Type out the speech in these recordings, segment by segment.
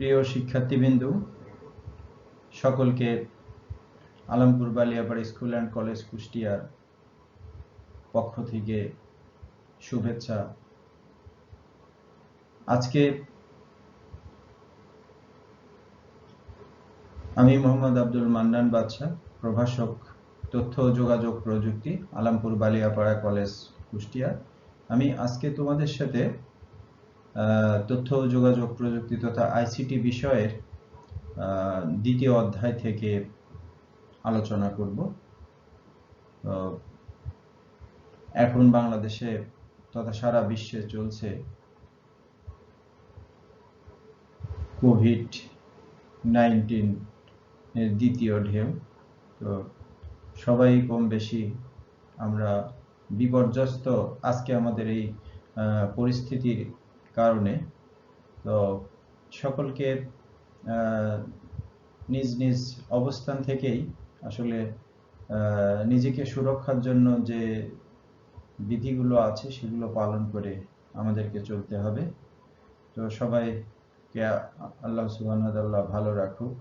প্রিয় শিক্ষার্থীবৃন্দ, সকলকে Alampur Baliapara school and college কুষ্টিয়ার পক্ষ থেকে শুভেচ্ছা। আজকে আমি মোহাম্মদ আব্দুল মান্নান বাদশা, প্রভাষক তথ্য ও যোগাযোগ প্রযুক্তি, আলমপুর বালিয়াপাড়া কলেজ কুষ্টিয়া। আমি আজকে তোমাদের সাথে তথ্য ও যোগাযোগ প্রযুক্তি তথা আইসিটি বিষয়ের দ্বিতীয় অধ্যায় থেকে আলোচনা করব। এখন বাংলাদেশে তথা সারা বিশ্বে চলছে কোভিড-19 এর দ্বিতীয় ঢেউ। তো সবাই কম বেশি আমরা বিপর্যস্ত আজকে আমাদের এই পরিস্থিতির কারণে। তো সকলকে নিজ নিজ অবস্থান থেকেই আসলে নিজেকে সুরক্ষার জন্য যে বিধিগুলো আছে সেগুলো পালন করে আমাদেরকে চলতে হবে। তো সবাইকে আল্লাহ সুবহানাহু ওয়া তাআলা ভালো রাখুক,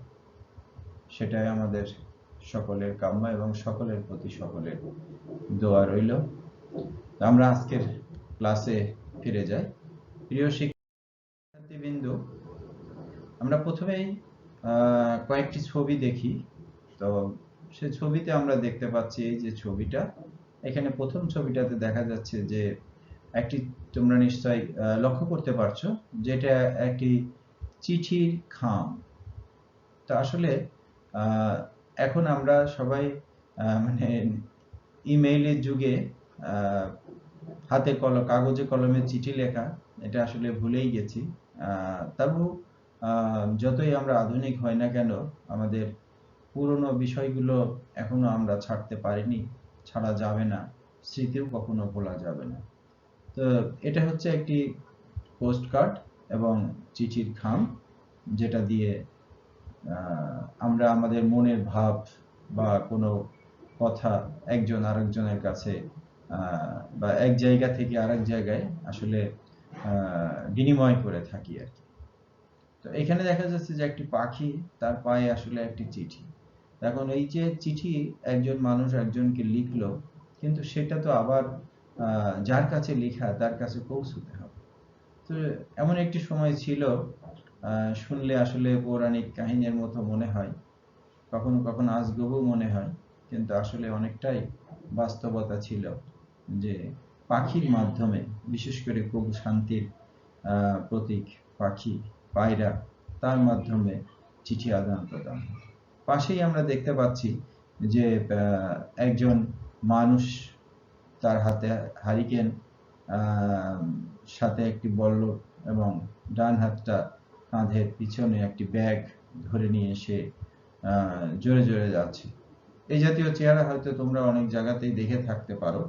সেটাই আমাদের সকলের কাম্য এবং সকলের প্রতি সকলের দোয়া রইল। আমরা আজকের ক্লাসে ফিরে যাই। প্রিয় শিক্ষার্থীবৃন্দ, আমরা প্রথমেই কয়েকটি ছবি দেখি। তো সেই ছবিতে আমরা দেখতে পাচ্ছি এই যে ছবিটা, এখানে প্রথম ছবিটাতে দেখা যাচ্ছে যে একটি, তোমরা নিশ্চয়ই লক্ষ্য করতে পারছো, যেটা একটি চিঠির খাম। তো আসলে এখন আমরা সবাই মানে ইমেইলের যুগে হাতে কাগজে কলমে চিঠি লেখা এটা আসলে ভুলেই গেছি। তবু যতই আমরা আধুনিক হই না কেন, আমাদের পুরনো বিষয়গুলো এখনো আমরা ছাড়তে পারিনি, ছাড়া যাবে না, স্মৃতিও কখনো ভোলা যাবে না। তো এটা হচ্ছে একটি পোস্ট কার্ড এবং চিঠির খাম, যেটা দিয়ে আমরা আমাদের মনের ভাব বা কোনো কথা একজন আরেকজনের কাছে বা এক জায়গা থেকে আরেক জায়গায় আসলে বিনিময় করে থাকি আর কি। তো এখানে দেখা যাচ্ছে যে একটি পাখি, তার পায়ে আসলে একটি চিঠি। এখন এই যে চিঠি একজন মানুষ একজনকে লিখলো, কিন্তু সেটা তো আবার যার কাছে লেখা তার কাছে পৌঁছতে হবে। তো এমন একটি সময় ছিল, শুনলে আসলে পৌরাণিক কাহিনীর মতো মনে হয়, কখনো কখনো আজগুবও মনে হয়, কিন্তু আসলে অনেকটাই বাস্তবতা ছিল যে পাখির মাধ্যমে, বিশেষ করে খুব শান্তির প্রতীক পাখি, পায়রা, তার মাধ্যমে চিঠি আদান প্রদান। পাশেই আমরা দেখতে পাচ্ছি যে একজন মানুষ, তার হাতে হারিকেন, সাথে একটি বল্লভ এবং ডান হাতটা কাঁধের পিছনে একটি ব্যাগ ধরে নিয়ে সে জোরে জোরে যাচ্ছে। এই জাতীয় চেহারা হয়তো তোমরা অনেক জায়গাতেই দেখে থাকতে পারো।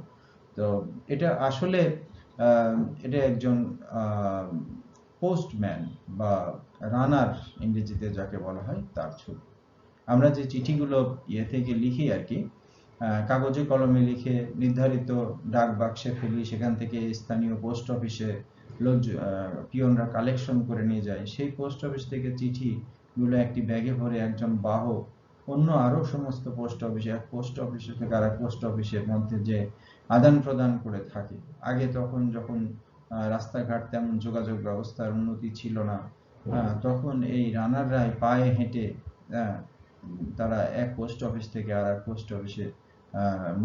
তো এটা আসলে এটা একজন পোস্টম্যান বা রানার, ইংরেজিতে যাকে বলা হয়, তার ছবি। আমরা যে চিঠিগুলো থেকে লিখি আর কি, কাগজে কলমে লিখে নির্ধারিত ডাক বাক্সে ফেলি, সেখান থেকে স্থানীয় পোস্ট অফিসে পিয়নরা কালেকশন করে নিয়ে যায়। সেই পোস্ট অফিস থেকে চিঠিগুলো একটি ব্যাগে ভরে একজন বাহক অন্য আরো সমস্ত পোস্ট অফিসে, এক পোস্ট অফিসে থেকে আরেক পোস্ট অফিসের মধ্যে যে আদান প্রদান করে থাকে। আগে তখন যখন রাস্তাঘাট তেমন যোগাযোগ ব্যবস্থার উন্নতি ছিল না, তখন এই রানাররাই পায়ে হেঁটে তারা এক পোস্ট অফিস থেকে আর এক পোস্ট অফিসে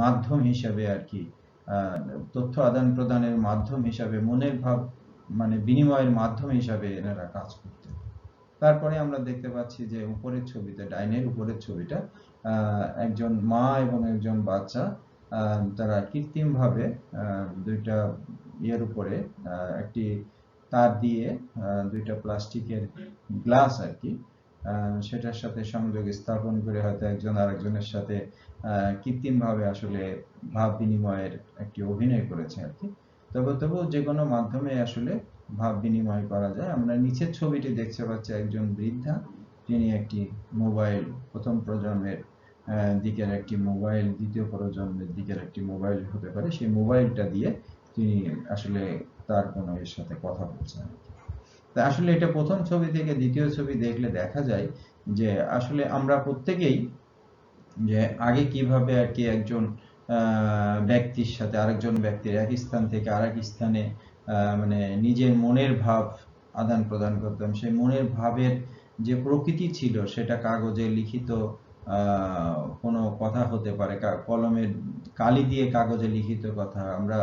মাধ্যম হিসাবে আর কি, তথ্য আদান প্রদানের মাধ্যম হিসাবে, মনের ভাব মানে বিনিময়ের মাধ্যম হিসাবে এনারা কাজ করতেন। তারপরে আমরা দেখতে পাচ্ছি যে উপরের ছবিতে, ডাইনের উপরের ছবিটা, একজন মা এবং একজন বাচ্চা, তারা কৃত্রিম ভাবে দুইটা ইয়ের উপরে একটি তার দিয়ে দুইটা প্লাস্টিকের গ্লাস আর কি, সেটার সাথে সংযোগ স্থাপন করে হয়তো একজন আরেকজনের সাথে কৃত্রিম ভাবে আসলে ভাব বিনিময়ের একটি অভিনয় করেছে আর কি। তবু যে কোনো মাধ্যমে আসলে ভাব বিনিময় করা যায়। আমরা নিচের ছবিটি দেখতে পাচ্ছি একজন বৃদ্ধা, তিনি একটি মোবাইল, প্রথম প্রজন্মের দিকের একটি মোবাইল, দ্বিতীয় প্রজন্মের দিকের একটি মোবাইল হতে পারে, সেই মোবাইলটা দিয়ে তিনি আসলে তার কোনো এর সাথে কথা বলছেন। তা আসলে এটা প্রথম ছবি থেকে দ্বিতীয় ছবি দেখলে দেখা যায় যে আসলে আমরা প্রত্যেকেই যে আগে কিভাবে আর কি একজন ব্যক্তির সাথে আরেকজন ব্যক্তির এক স্থান থেকে আরেক স্থানে মানে নিজের মনের ভাব আদান প্রদান করতাম, সেই মনের ভাবের যে প্রকৃতি ছিল সেটা কাগজে লিখিত কোনো কথা হতে পারে, কলমের কালি দিয়ে কাগজে লিখিত কথা, আমরা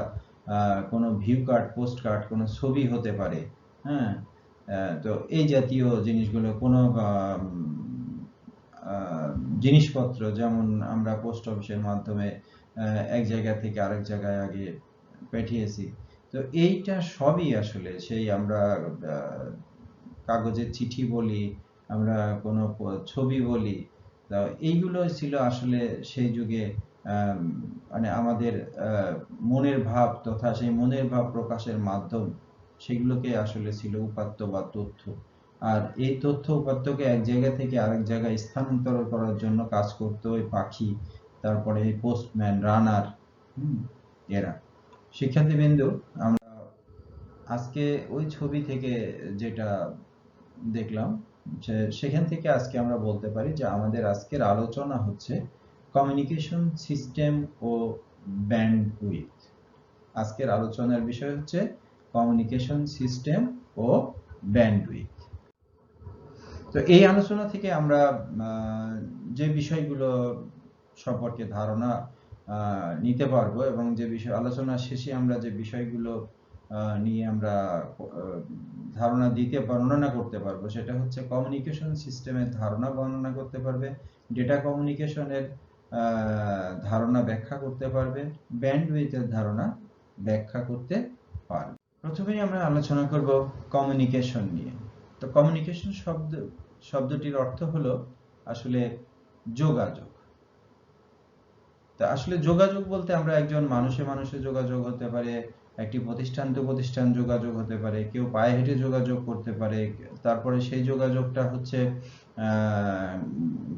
কোনো ভিউ কার্ড, পোস্ট কার্ড, কোনো ছবি হতে পারে। হ্যাঁ, তো এই জাতীয় জিনিসগুলো কোনো জিনিসপত্র যেমন আমরা পোস্ট অফিসের মাধ্যমে এক জায়গা থেকে আরেক জায়গায় আগে পাঠিয়েছি, তো এইটা সবই আসলে সেই আমরা কাগজের চিঠি বলি, আমরা কোনো ছবি বলি, তো এইগুলো ছিল আসলে সেই যুগে মানে আমাদের মনের ভাব তথা সেই মনের ভাব প্রকাশের মাধ্যম, সেগুলোকে আসলে ছিল উপাত্ত বা তথ্য। আর এই তথ্য উপাত্তকে এক জায়গা থেকে আরেক জায়গায় স্থানান্তর করার জন্য কাজ করতো ওই পাখি, তারপরে এই পোস্টম্যান, রানার, এরা। শিক্ষার্থীবৃন্দু, আমরা আজকে ওই ছবি থেকে যেটা দেখলাম সেখান থেকে আজকে আমরা বলতে পারি যে আমাদের আজকের আলোচনা হচ্ছে কমিউনিকেশন সিস্টেম ও ব্যান্ডউইথ। আজকের আলোচনার বিষয় হচ্ছে কমিউনিকেশন সিস্টেম ও ব্যান্ডউইথ। তো এই আলোচনা থেকে আমরা যে বিষয়গুলো সম্পর্কে ধারণা নিতে পারবো এবং যে বিষয় আলোচনা শেষে আমরা যে বিষয়গুলো নিয়ে আমরা ধারণা দিতে বর্ণনা করতে পারবো সেটা হচ্ছে কমিউনিকেশন সিস্টেমের ধারণা বর্ণনা করতে পারবে, ডেটা কমিউনিকেশনের ধারণা ব্যাখ্যা করতে পারবে, ব্যান্ডউইথের ধারণা ব্যাখ্যা করতে পারবে। প্রথমেই আমরা আলোচনা করব কমিউনিকেশন নিয়ে। তো কমিউনিকেশন শব্দটির অর্থ হলো আসলে যোগাযোগ। তা আসলে যোগাযোগ বলতে আমরা একজন মানুষে যোগাযোগ হতে পারে, একটি প্রতিষ্ঠান টু প্রতিষ্ঠান যোগাযোগ হতে পারে, কেউ পায়ে হেঁটে যোগাযোগ করতে পারে, তারপরে সেই যোগাযোগটা হচ্ছে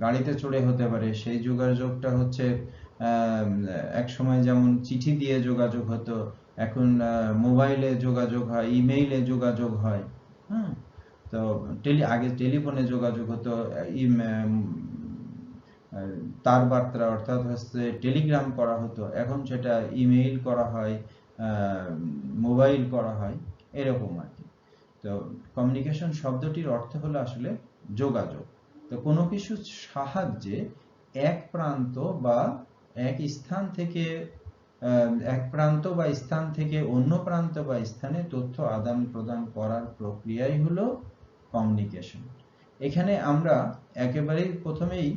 গাড়িতে চড়ে হতে পারে, সেই যোগাযোগটা হচ্ছে এক সময় যেমন চিঠি দিয়ে যোগাযোগ হতো, এখন মোবাইলে যোগাযোগ হয়, ইমেইলে যোগাযোগ হয়। হ্যাঁ, তো আগে টেলিফোনে যোগাযোগ হতো, তার বার্তা অর্থাৎ হচ্ছে টেলিগ্রাম করা হতো, এখন সেটা ইমেইল করা হয়, মোবাইল করা হয়, এরকম আর কি। তো কমিউনিকেশন শব্দটির অর্থ হলো আসলে যোগাযোগ। তো কোনো কিছুর সাহায্যে এক প্রান্ত বা এক স্থান থেকে অন্য প্রান্ত বা স্থানে তথ্য আদান প্রদান করার প্রক্রিয়াই হলো কমিউনিকেশন। এখানে আমরা একেবারেই প্রথমেই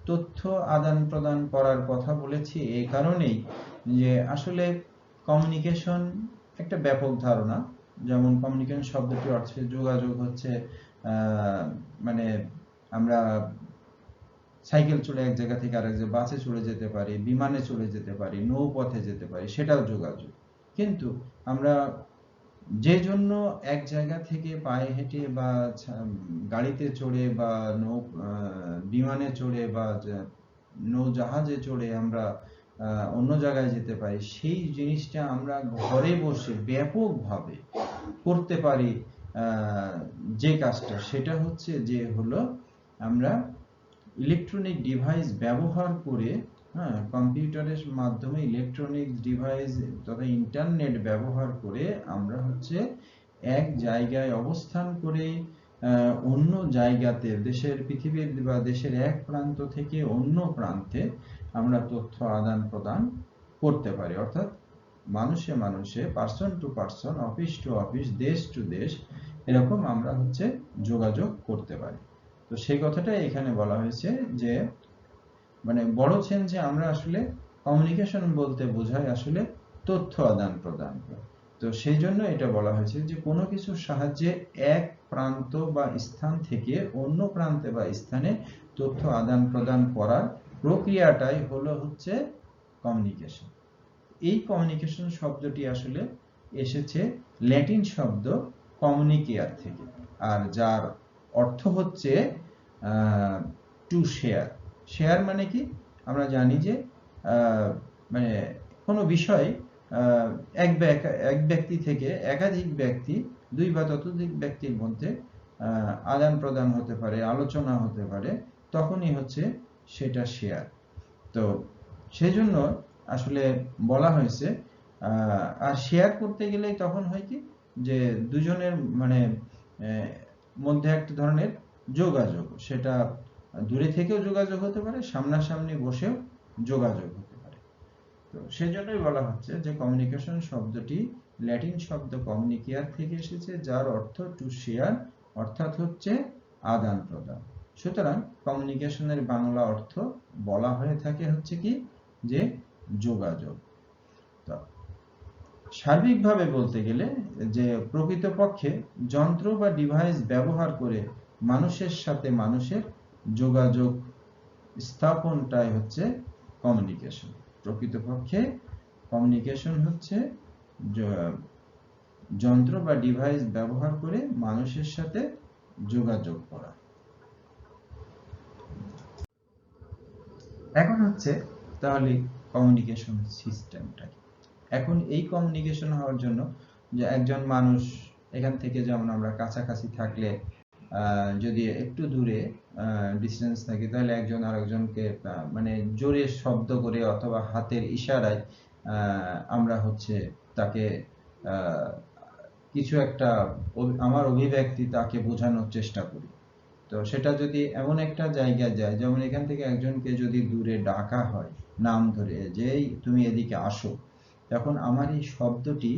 তথ্য আদান প্রদান করার কথা বলেছি এই কারণেই যে আসলে কমিউনিকেশন একটা ব্যাপক ধারণা। যেমন কমিউনিকেশন শব্দটির অর্থ যোগাযোগ হচ্ছে মানে আমরা সাইকেল চড়ে এক জায়গা থেকে আরেক জায়গায়, বাসে চড়ে যেতে পারি, বিমানে চড়ে যেতে পারি, নৌপথে যেতে পারি, সেটাও যোগাযোগ। কিন্তু আমরা যে জন্য এক জায়গা থেকে পায়ে হেঁটে বা গাড়িতে চড়ে বা বিমানে চড়ে বা নৌজাহাজে চড়ে আমরা অন্য জায়গায় যেতে পারি, সেই জিনিসটা আমরা ঘরে বসে ব্যাপকভাবে করতে পারি। যে কাজটা সেটা হচ্ছে যে হলো আমরা ইলেকট্রনিক ডিভাইস ব্যবহার করে, কম্পিউটারের মাধ্যমে ইলেকট্রনিক ডিভাইস তথা ইন্টারনেট ব্যবহার করে আমরা হচ্ছে এক জায়গায় অবস্থান করে অন্য জায়গাতে পৃথিবীর বা দেশের এক প্রান্ত থেকে অন্য প্রান্তে আমরা তথ্য আদান প্রদান করতে পারি। অর্থাৎ মানুষে person to person, office to office, দেশ টু দেশ, এরকম আমরা হচ্ছে যোগাযোগ করতে পারি। তো সেই কথাটাই এখানে বলা হয়েছে যে মানে বড়ছেন যে আমরা আসলে কমিউনিকেশন বলতে বোঝাই আসলে তথ্য আদান প্রদান। তো সেই জন্য এটা বলা হয়েছে যে কোনো কিছুর সাহায্যে এক প্রান্ত বা স্থান থেকে অন্য প্রান্তে বা স্থানে তথ্য আদান প্রদান করার প্রক্রিয়াটাই হলো হচ্ছে কমিউনিকেশন। এই কমিউনিকেশন শব্দটি আসলে এসেছে ল্যাটিন শব্দ কমিউনিকেয়ার থেকে, আর যার অর্থ হচ্ছে টু শেয়ার। শেয়ার মানে কি? আমরা জানি যে মানে কোনো বিষয় এক ব্যক্তি থেকে একাধিক ব্যক্তি দুই বা ততোধিক ব্যক্তির মধ্যে আদান প্রদান হতে পারে, আলোচনা হতে পারে, তখনই হচ্ছে সেটা শেয়ার। তো সেজন্য আসলে বলা হয়েছে আর শেয়ার করতে গেলেই তখন হয় কি যে দুজনের মানে মধ্যে একটা ধরনের যোগাযোগ, সেটা দূরে থেকেও যোগাযোগ হতে পারে, সামনাসামনি বসেও যোগাযোগ হতে পারে। তো সেজন্যই বলা হচ্ছে যে কমিউনিকেশন শব্দটি ল্যাটিন শব্দ কমিউনিকেয়ার থেকে এসেছে, যার অর্থ টু শেয়ার, অর্থাৎ হচ্ছে আদান প্রদান। সুতরাং কমিউনিকেশনের বাংলা অর্থ বলা হয়ে থাকে হচ্ছে কি যে যোগাযোগ। তো সার্বিকভাবে বলতে গেলে যে প্রকৃতপক্ষে যন্ত্র বা ডিভাইস ব্যবহার করে মানুষের সাথে মানুষের যোগাযোগ স্থাপনটাই হচ্ছে কমিউনিকেশন। প্রকৃতপক্ষে কমিউনিকেশন হচ্ছে যন্ত্র বা ডিভাইস ব্যবহার করে মানুষের সাথে যোগাযোগ করা। এখন হচ্ছে তাহলে কমিউনিকেশন সিস্টেমটা কি? এখন এই কমিউনিকেশন হওয়ার জন্য যে একজন মানুষ এখান থেকে, যেমন আমরা কাছাকাছি থাকলে যদি একটু দূরে ডিসটেন্স থাকে, তাহলে একজন আরেকজনকে মানে জোরে শব্দ করে অথবা হাতের ইশারায় আমরা হচ্ছে তাকে কিছু একটা আমার অভিব্যক্তি তাকে বোঝানোর চেষ্টা করি। তো সেটা যদি এমন একটা জায়গায় যায়, যেমন এখান থেকে একজনকে যদি দূরে ডাকা হয় নাম ধরে, যে তুমি এদিকে আসো, তখন আমার এই শব্দটি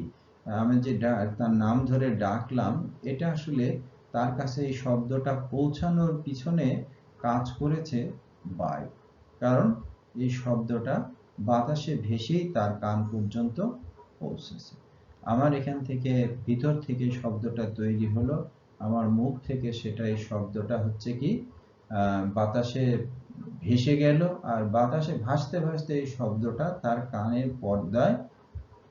আমি যে তার নাম ধরে ডাকলাম, এটা আসলে তার কাছে এই শব্দটা পৌঁছানোর পিছনে কাজ করেছে বায়ু। কারণ এই শব্দটা বাতাসে ভেসেই তার কান পর্যন্ত পৌঁছেছে। আমার এখান থেকে ভিতর থেকে শব্দটা তৈরি হলো, আমার মুখ থেকে সেটা এই শব্দটা হচ্ছে কি বাতাসে ভেসে গেল, আর বাতাসে ভাসতে ভাসতে এই শব্দটা তার কানের পর্দায়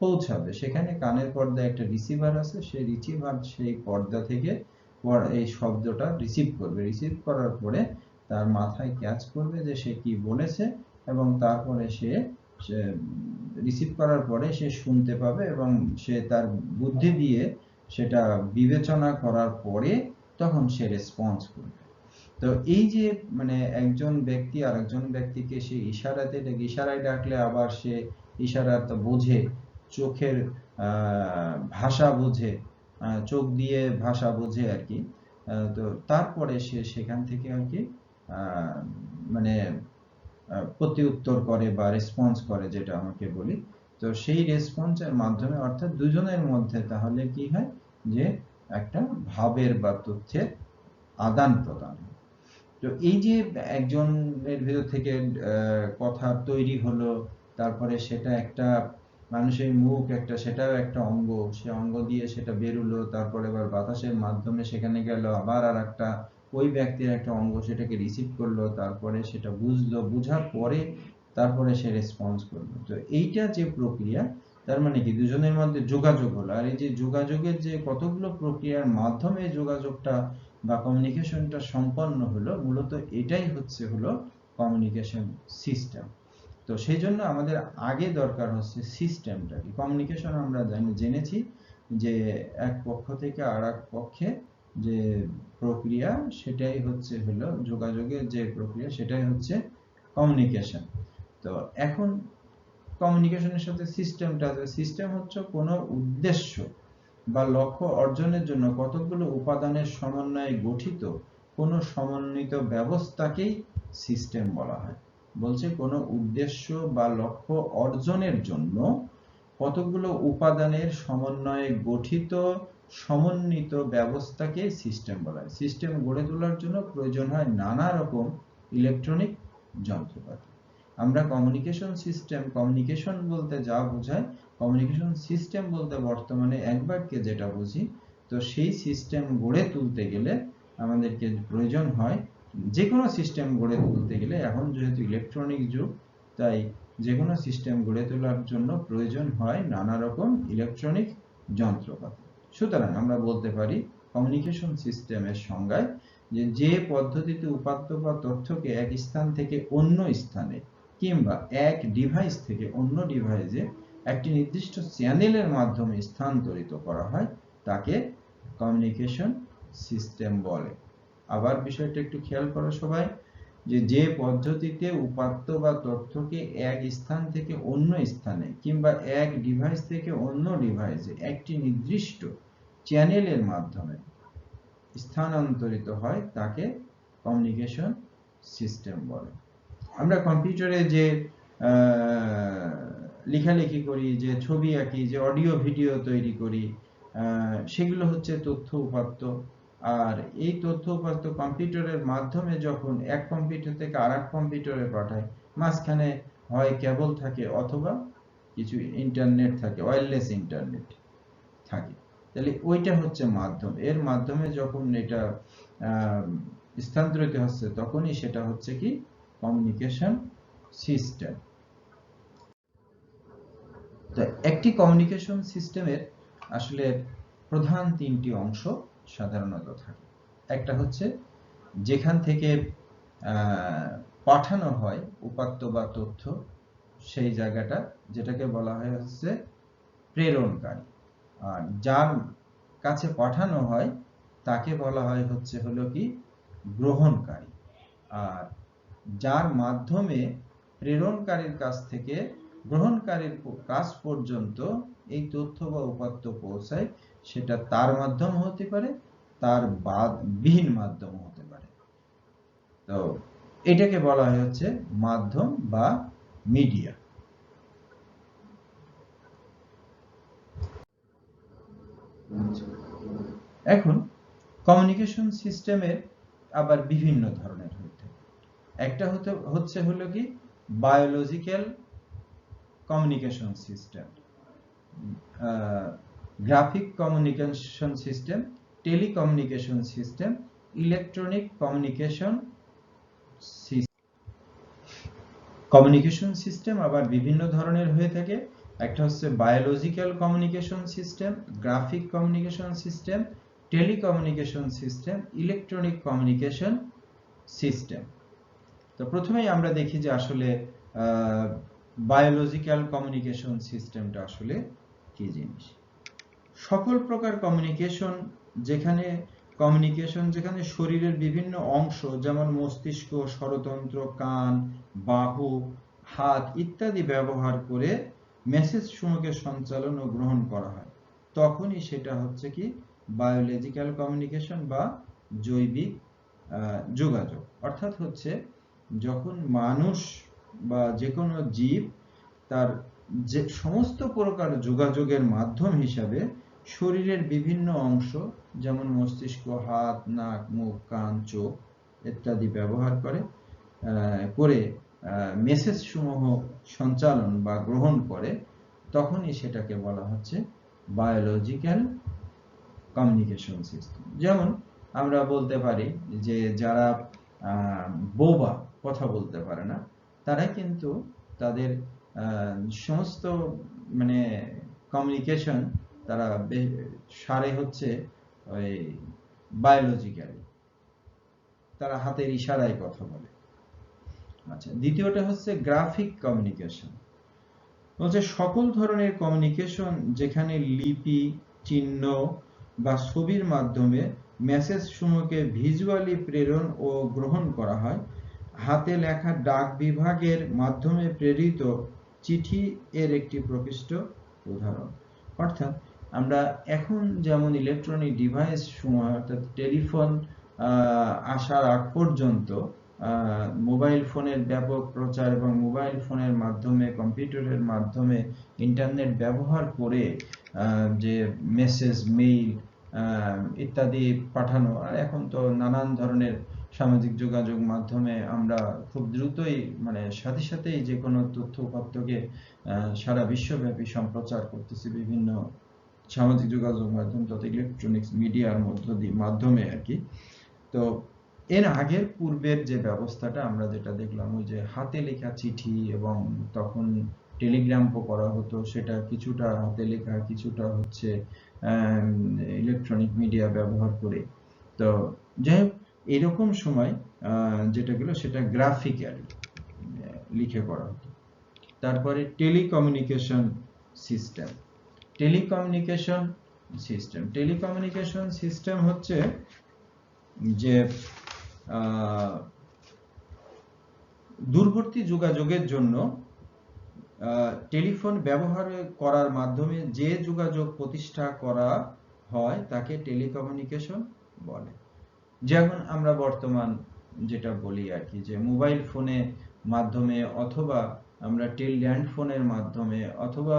পৌঁছাবে। সেখানে কানের পর্দায় একটা রিসিভার আছে, সেই রিসিভার সেই পর্দা থেকে এই শব্দটা রিসিভ করবে। রিসিভ করার পরে তার মাথায় ক্যাচ করবে যে সে কি বলেছে, এবং তারপরে সে রিসিভ করার পরে সে শুনতে পাবে, এবং সে তার বুদ্ধি দিয়ে সেটা বিবেচনা করার পরে তখন সে রেসপন্স করবে। তো এই যে মানে একজন ব্যক্তি আরেকজন ব্যক্তিকে সে ইশারায় ডাকলে আবার সে ইশারা তো বোঝে, চোখের ভাষা বোঝে, চোখ দিয়ে ভাষা বোঝে আর কি। তো তারপরে সে সেখান থেকে আর কি মানে প্রতি উত্তর করে বা রেসপন্স করে, যেটা আমাকে বলি। তো সেই রেসপন্সের মাধ্যমে অর্থাৎ দুজনের মধ্যে তাহলে কি হয় যে একটা ভাবের বা তথ্যের আদান প্রদান। তো এই যে একজনের ভেতর থেকে কথা তৈরি হলো, তারপরে সেটা একটা মানুষের মুখ একটা, সেটাও একটা অঙ্গ, সে অঙ্গ দিয়ে সেটা বেরোলো, তারপরে আবার বাতাসের মাধ্যমে সেখানে গেল, আবার আর একটা ওই ব্যক্তির একটা অঙ্গ সেটাকে রিসিভ করলো, তারপরে সেটা বুঝলো, বুঝার পরে তারপরে সে রেসপন্স করলো। তো এইটা যে প্রক্রিয়া, তার মানে কি দুজনের মধ্যে যোগাযোগ হলো। আর এই যে যোগাযোগের যে কতগুলো প্রক্রিয়ার মাধ্যমে যোগাযোগটা বা কমিউনিকেশনটা সম্পন্ন হলো, মূলত এটাই হলো কমিউনিকেশন সিস্টেম। তো সেই জন্য আমাদের আগে দরকার হচ্ছে সিস্টেমটা কি। কমিউনিকেশন আমরা জেনেছি যে এক পক্ষ থেকে আর এক পক্ষে যে প্রক্রিয়া, সেটাই হলো যোগাযোগের যে প্রক্রিয়া, সেটাই হচ্ছে কমিউনিকেশন। তো এখন কমিউনিকেশনের সাথে সিস্টেমটা, সিস্টেম হচ্ছে কোনো উদ্দেশ্য বা লক্ষ্য অর্জনের জন্য কতগুলো উপাদানের সমন্বয়ে গঠিত কোনো সমন্বিত ব্যবস্থাকেই সিস্টেম বলা হয়। বলছে কোনো উদ্দেশ্য বা লক্ষ্য অর্জনের জন্য কতগুলো উপাদানের সমন্বয়ে গঠিত সমন্বিত ব্যবস্থাকে সিস্টেম বলা হয়। সিস্টেম গড়ে তোলার জন্য প্রয়োজন হয় নানা রকম ইলেকট্রনিক যন্ত্রপাতি। আমরা কমিউনিকেশন সিস্টেম, কমিউনিকেশন বলতে যা বোঝায়, কমিউনিকেশন সিস্টেম বলতে বর্তমানে এক বাক্যে যেটা বুঝি, তো সেই সিস্টেম গড়ে তুলতে গেলে আমাদেরকে প্রয়োজন হয়, যে কোনো সিস্টেম গড়ে তুলতে গেলে, এখন যেহেতু ইলেকট্রনিক যুগ, তাই যে কোনো সিস্টেম গড়ে তোলার জন্য প্রয়োজন হয় নানা রকম ইলেকট্রনিক যন্ত্রপাতি। সুতরাং আমরা বলতে পারি কমিউনিকেশন সিস্টেমের সংজ্ঞায় যে পদ্ধতিতে উপাত্ত বা তথ্যকে এক স্থান থেকে অন্য স্থানে কিংবা এক ডিভাইস থেকে অন্য ডিভাইসে একটি নির্দিষ্ট চ্যানেলের মাধ্যমে স্থানান্তরিত করা হয়, তাকে কমিউনিকেশন সিস্টেম বলে। আবার বিষয়টা একটু খেয়াল করো সবাই, যে পদ্ধতিতে উপাত্ত বা তথ্যকে এক স্থান থেকে অন্য স্থানে কিংবা এক ডিভাইস থেকে অন্য ডিভাইসে একটি নির্দিষ্ট চ্যানেলের মাধ্যমে স্থানান্তরিত হয় তাকে কমিউনিকেশন সিস্টেম বলে। আমরা কম্পিউটারে যে লেখালেখি করি, যে ছবি আঁকি, যে অডিও ভিডিও তৈরি করি, সেগুলো হচ্ছে তথ্য উপাত্ত। আর এই তথ্য উপাত্ত কম্পিউটারের মাধ্যমে যখন এক কম্পিউটার থেকে আরেক কম্পিউটারে পাঠায়, মাঝখানে হয় কেবল থাকে অথবা কিছু ইন্টারনেট থাকে, ওয়্যারলেস ইন্টারনেট থাকে, তাহলে ওইটা হচ্ছে মাধ্যম। এর মাধ্যমে যখন এটা স্থানান্তরিত হচ্ছে তখনই সেটা হচ্ছে কি কমিউনিকেশন সিস্টেম। তো একটি কমিউনিকেশন সিস্টেমের আসলে প্রধান তিনটি অংশ সাধারণত থাকে। একটা হচ্ছে যেখান থেকে পাঠানো হয় উপাত্ত বা তথ্য, সেই জায়গাটা যেটাকে বলা হয় হচ্ছে প্রেরণকারী। আর যার কাছে পাঠানো হয় তাকে বলা হয় হলো কি গ্রহণকারী। আর যার মাধ্যমে প্রেরণকারীর কাছ থেকে গ্রহণকারীর কাছ পর্যন্ত এই তথ্য বা উপাত্ত পৌঁছায়, সেটা তার মাধ্যম হতে পারে, তার বিহীন মাধ্যম হতে পারে। তো এটাকে বলা হয় হচ্ছে মাধ্যম বা মিডিয়া। এখন কমিউনিকেশন সিস্টেমের আবার বিভিন্ন ধরনের হয়ে থাকে। একটা হলো কি biological communication system, graphic communication system, telecommunication system, electronic communication system. Communication system আবার বিভিন্ন ধরনের হয়ে থাকে। একটা হচ্ছে biological communication system, graphic communication system, telecommunication system, electronic communication system. তো প্রথমেই আমরা দেখি যে আসলে বায়োলজিক্যাল কমিউনিকেশন সিস্টেমটা আসলে কি জিনিস। সকল প্রকার কমিউনিকেশন যেখানে শরীরের বিভিন্ন অংশ যেমন মস্তিষ্ক, স্বরতন্ত্র, কান, বাহু, হাত ইত্যাদি ব্যবহার করে মেসেজ সমূহকে সঞ্চালন ও গ্রহণ করা হয়, তখনই সেটা হচ্ছে কি বায়োলজিক্যাল কমিউনিকেশন বা জৈবিক যোগাযোগ। অর্থাৎ হচ্ছে যখন মানুষ বা যে কোনো জীব তার যে সমস্ত প্রকার যোগাযোগের মাধ্যম হিসাবে শরীরের বিভিন্ন অংশ যেমন মস্তিষ্ক, হাত, নাক, মুখ, কান, চোখ ইত্যাদি ব্যবহার করে মেসেজ সমূহ সঞ্চালন বা গ্রহণ করে, তখনই সেটাকে বলা হচ্ছে বায়োলজিক্যাল কমিউনিকেশন সিস্টেম। যেমন আমরা বলতে পারি যে যারা বোবা, কথা বলতে পারে না, তারা কিন্তু তাদের সমস্ত মানে কমিউনিকেশন তারা সারে হচ্ছে ওই বায়োলজিক্যালি, তারা হাতের ইশারায় কথা বলে। আচ্ছা, দ্বিতীয়টা হচ্ছে গ্রাফিক কমিউনিকেশন। বলছে সকল ধরনের কমিউনিকেশন যেখানে লিপি, চিহ্ন বা ছবির মাধ্যমে মেসেজ সমূহকে ভিজুয়ালি প্রেরণ ও গ্রহণ করা হয়, হাতে লেখা ডাক বিভাগের মাধ্যমে প্রেরিত চিঠি এর একটি প্রকৃষ্ট উদাহরণ। অর্থাৎ আমরা এখন যেমন ইলেকট্রনিক ডিভাইস সমূহ অর্থাৎ টেলিফোন আসার আগ পর্যন্ত মোবাইল ফোনের ব্যাপক প্রচার এবং মোবাইল ফোনের মাধ্যমে, কম্পিউটারের মাধ্যমে, ইন্টারনেট ব্যবহার করে যে মেসেজ, মেইল ইত্যাদি পাঠানো, আর এখন তো নানান ধরনের সামাজিক যোগাযোগ মাধ্যমে আমরা খুব দ্রুতই মানে সাথে সাথেই যে কোনো তথ্য উপাত্তকে সারা বিশ্বব্যাপী সম্প্রচার করতেছি বিভিন্ন সামাজিক যোগাযোগ মাধ্যম তথা ইলেকট্রনিক্স মিডিয়ার মাধ্যমে আর কি। তো এর আগের পূর্বের যে ব্যবস্থাটা আমরা যেটা দেখলাম, ওই যে হাতে লেখা চিঠি এবং তখন টেলিগ্রাম করা হতো, সেটা কিছুটা হাতে লেখা, কিছুটা হচ্ছে ইলেকট্রনিক মিডিয়া ব্যবহার করে। তো যাই হোক, এরকম সময় যেটাগুলো সেটা গ্রাফিক্যালি লিখে করা হতো। তারপরে telecommunication system. Telecommunication system. Telecommunication system হচ্ছে যে দূরবর্তী যোগাযোগের জন্য টেলিফোন ব্যবহার করার মাধ্যমে যে যোগাযোগ প্রতিষ্ঠা করা হয় তাকে টেলিকমিউনিকেশন বলে। যেমন আমরা বর্তমান যেটা বলি আর কি, যে মোবাইল ফোনের মাধ্যমে অথবা আমরা ল্যান্ড ফোনের মাধ্যমে অথবা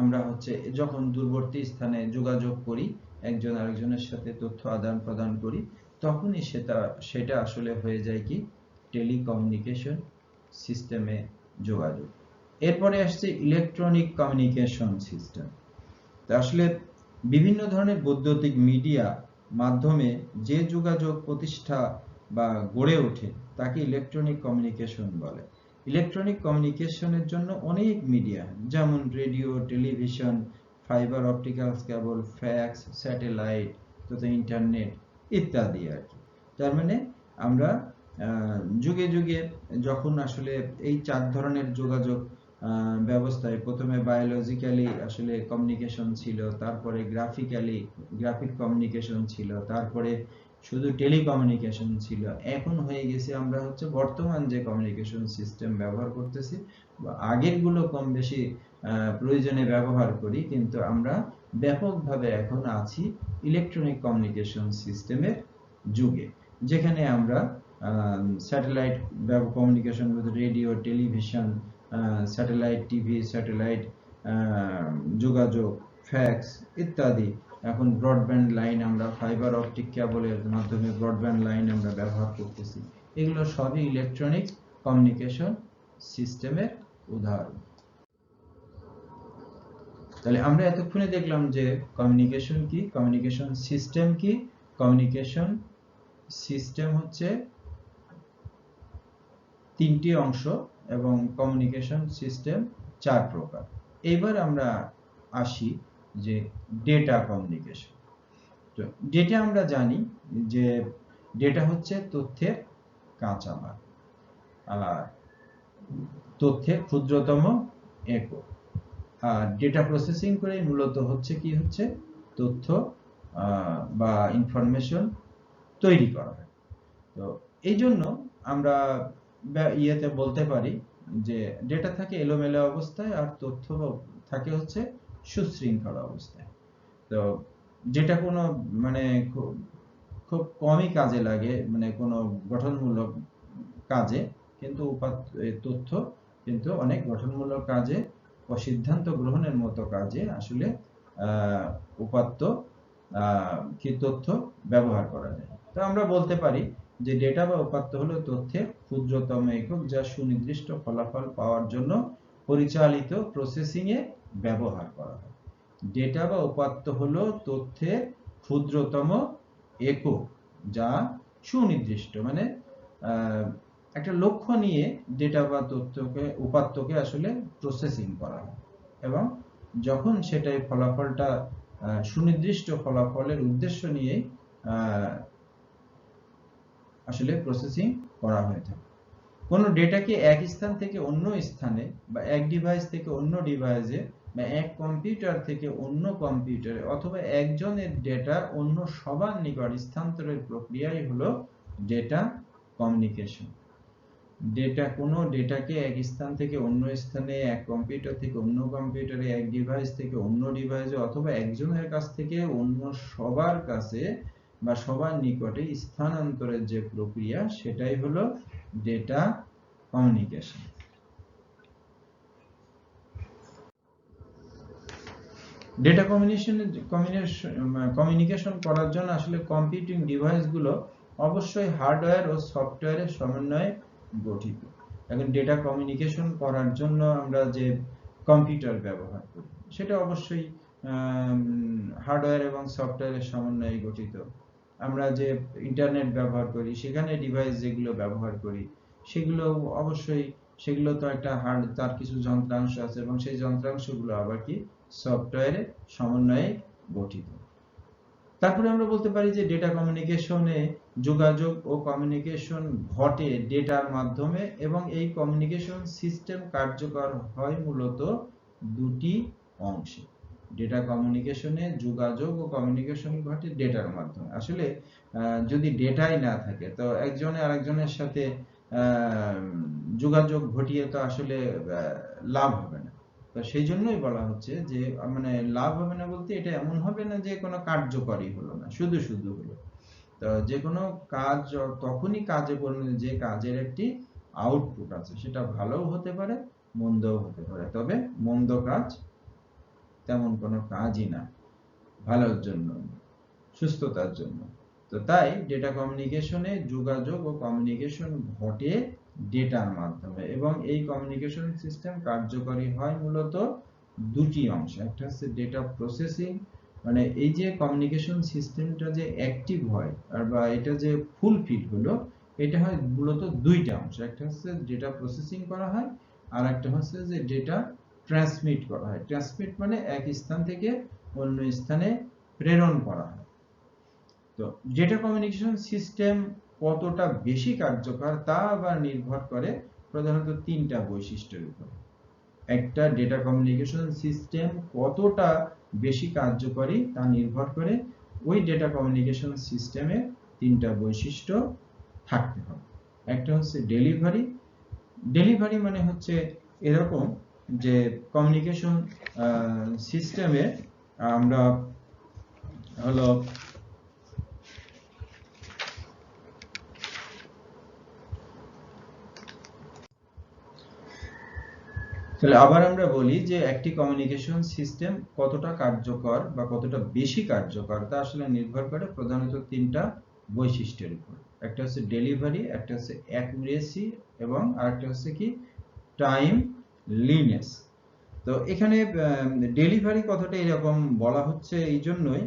আমরা হচ্ছে যখন দূরবর্তী স্থানে যোগাযোগ করি, একজন আরেকজনের সাথে তথ্য আদান প্রদান করি, তখনই সেটা আসলে হয়ে যায় কি টেলিকমিউনিকেশন সিস্টেমে যোগাযোগ। এরপরে আসছে ইলেকট্রনিক কমিউনিকেশন সিস্টেম। আসলে বিভিন্ন ধরনের বৈদ্যুতিক মিডিয়া মাধ্যমে যে যোগাযোগ প্রতিষ্ঠা বা গড়ে ওঠে তাকে ইলেকট্রনিক কমিউনিকেশন বলে। ইলেকট্রনিক কমিউনিকেশনের জন্য অনেক মিডিয়া, যেমন radio, television, fibre optical cable, fax, satellite তথা ইন্টারনেট ইত্যাদি আর কি। তার মানে আমরা যুগে যুগে যখন আসলে এই 4 ধরনের যোগাযোগ ব্যবস্থায় প্রথমে বায়োলজিক্যালি আসলে কমিউনিকেশন ছিল, তারপরে গ্রাফিক কমিউনিকেশন ছিল, তারপরে শুধু টেলিকমিউনিকেশন ছিল, এখন হয়ে গেছে আমরা হচ্ছে বর্তমান যে কমিউনিকেশন সিস্টেম ব্যবহার করতেছি, আগের গুলো কম বেশি প্রয়োজনে ব্যবহার করি, কিন্তু আমরা ব্যাপকভাবে এখন আছি ইলেকট্রনিক কমিউনিকেশন সিস্টেমের যুগে, যেখানে আমরা satellite communication, radio, television, satellite TV, satellite যোগাযোগ, ফ্যাক্স ইত্যাদি, এখন ব্রডব্যান্ড লাইন, আমরা ফাইবার অপটিক কেবলের মাধ্যমে ব্রডব্যান্ড লাইন আমরা ব্যবহার করতেছি, এগুলো সবই ইলেকট্রনিক কমিউনিকেশন সিস্টেমের উদাহরণ। তাহলে আমরা এতক্ষণে দেখলাম যে কমিউনিকেশন কি, কমিউনিকেশন সিস্টেম কি। কমিউনিকেশন সিস্টেম হচ্ছে 3টি অংশ এবং কমিউনিকেশন সিস্টেম 4 প্রকার। এবার আমরা আসি যে ডেটা কমিউনিকেশন। তো ডেটা আমরা জানি যে ডেটা হচ্ছে তথ্যের কাঁচামাল, আর তথ্যের ক্ষুদ্রতম একক, আর ডেটা প্রসেসিং করে মূলত হচ্ছে কি হচ্ছে তথ্য বা ইনফরমেশন তৈরি করা হয়। তো এই জন্য আমরা ইয়েতে বলতে পারি যে ডেটা থাকে এলোমেলো অবস্থায় আর তথ্য থাকে হচ্ছে সুশৃঙ্খল অবস্থায়। তো যেটা কোনো মানে খুব কমই কাজে লাগে, মানে কোনো গঠনমূলক কাজে, কিন্তু তথ্য কিন্তু অনেক গঠনমূলক কাজে ও সিদ্ধান্ত গ্রহণের মতো কাজে আসলে উপাত্ত কি তথ্য ব্যবহার করা যায়। তো আমরা বলতে পারি যে ডেটা বা উপাত্ত হলো তথ্যের ক্ষুদ্রতম একক, যা সুনির্দিষ্ট ফলাফল পাওয়ার জন্য পরিচালিত প্রসেসিং এ ব্যবহার করা হয়। ডেটা বা উপাত্ত হলো তথ্যের ক্ষুদ্রতম একক, যা সুনির্দিষ্ট, মানে একটা লক্ষ্য নিয়ে ডেটা বা উপাত্তকে আসলে প্রসেসিং করা হয়, এবং যখন সেটাই ফলাফলটা সুনির্দিষ্ট ফলাফলের উদ্দেশ্য নিয়ে আসলে প্রসেসিং করা হয়ে থাকে। কোনো ডেটাকে এক স্থান থেকে অন্য স্থানে বা এক ডিভাইস থেকে অন্য ডিভাইসে বা এক কম্পিউটার থেকে অন্য কম্পিউটারে অথবা একজনের ডেটা অন্য সবার নিকট স্থানান্তরের প্রক্রিয়াই হলো ডেটা কমিউনিকেশন। কোনো ডেটাকে এক স্থান থেকে অন্য স্থানে, এক কম্পিউটার থেকে অন্য কম্পিউটারে, এক ডিভাইস থেকে অন্য ডিভাইসে অথবা একজনের কাছ থেকে অন্য সবার কাছে বা সবার নিকটে স্থানান্তরের যে প্রক্রিয়া, সেটাই হলো ডেটা কমিউনিকেশন। ডেটা কমিউনিকেশন করার জন্য আসলে কম্পিউটিং ডিভাইসগুলো অবশ্যই হার্ডওয়্যার ও সফটওয়্যারের সমন্বয়ে গঠিত। এখন ডেটা কমিউনিকেশন করার জন্য আমরা যে কম্পিউটার ব্যবহার করি, সেটা অবশ্যই হার্ডওয়্যার এবং সফটওয়্যারের সমন্বয়ে গঠিত। আমরা যে ইন্টারনেট ব্যবহার করি, সেখানে ডিভাইস যেগুলো ব্যবহার করি, সেগুলো অবশ্যই সেগুলো তো একটা তার কিছু যন্ত্রাংশ আছে, এবং সেই যন্ত্রাংশগুলো আবার কি সফটওয়্যারের সমন্বয়ে গঠিত। তারপরে আমরা বলতে পারি যে ডেটা কমিউনিকেশনে যোগাযোগ ও কমিউনিকেশন ঘটে ডেটার মাধ্যমে, এবং এই কমিউনিকেশন সিস্টেম কার্যকর হয় মূলত দুটি অংশে। ডেটা কমিউনিকেশনে যোগাযোগ ও কমিউনিকেশন ঘটে ডেটার মাধ্যমে। আসলে যদি ডেটাই না থাকে তো একজনে আরেকজনের সাথে যোগাযোগ ঘটিয়ে তো আসলে লাভ হবে না। তো সেই জন্যই বলা হচ্ছে যে মানে লাভ হবে না বলতে এটা এমন হবে না যে কোনো কার্যকরী হলো না, শুধু শুধু হলো। তো যে কোনো কাজ তখনই কাজে পরিণত যে কাজের একটি আউটপুট আছে, সেটা ভালোও হতে পারে মন্দও হতে পারে, তবে মন্দ কাজ তেমন কোনো কাজই না ভালোর জন্য, সুস্থতার জন্য। তো তাই ডেটা কমিউনিকেশনে যোগাযোগ ও কমিউনিকেশন ঘটে ডেটার মাধ্যমে, এবং এই কমিউনিকেশন সিস্টেম কার্যকরী হয় মূলত দুটি অংশ। একটা হচ্ছে ডেটা প্রসেসিং, মানে এই যে কমিউনিকেশন সিস্টেমটা যে অ্যাক্টিভ হয় আর বা এটা যে ফুলফিল হলো, এটা হয় মূলত দুইটা অংশ। একটা হচ্ছে ডেটা প্রসেসিং করা হয়, আর একটা হচ্ছে যে ডেটা ট্রান্সমিট করা হয়। ট্রান্সমিট মানে এক স্থান থেকে অন্য স্থানে প্রেরণ করা হয়। তো ডেটা কমিউনিকেশন সিস্টেম কতটা বেশি কার্যকর তা আবার নির্ভর করে প্রধানত তিনটা বৈশিষ্ট্যের উপর। একটা ডেটা কমিউনিকেশন সিস্টেম কতটা বেশি কার্যকরী তা নির্ভর করে ওই ডেটা কমিউনিকেশন সিস্টেমে তিনটা বৈশিষ্ট্য থাকতে হবে। একটা হচ্ছে ডেলিভারি। ডেলিভারি মানে হচ্ছে এরকম যে কমিউনিকেশন সিস্টেমে আমরা হলো তাহলে আবার আমরা বলি যে একটি কমিউনিকেশন সিস্টেম কতটা কার্যকর বা কতটা বেশি কার্যকর তা আসলে নির্ভর করে প্রধানত তিনটা বৈশিষ্ট্যের উপর। একটা হচ্ছে ডেলিভারি, একটা হচ্ছে অ্যাকুরেসি, এবং আরেকটা হচ্ছে কি টাইম লিনেস। তো এখানে ডেলিভারি কথাটা এরকম বলা হচ্ছে এই জন্যই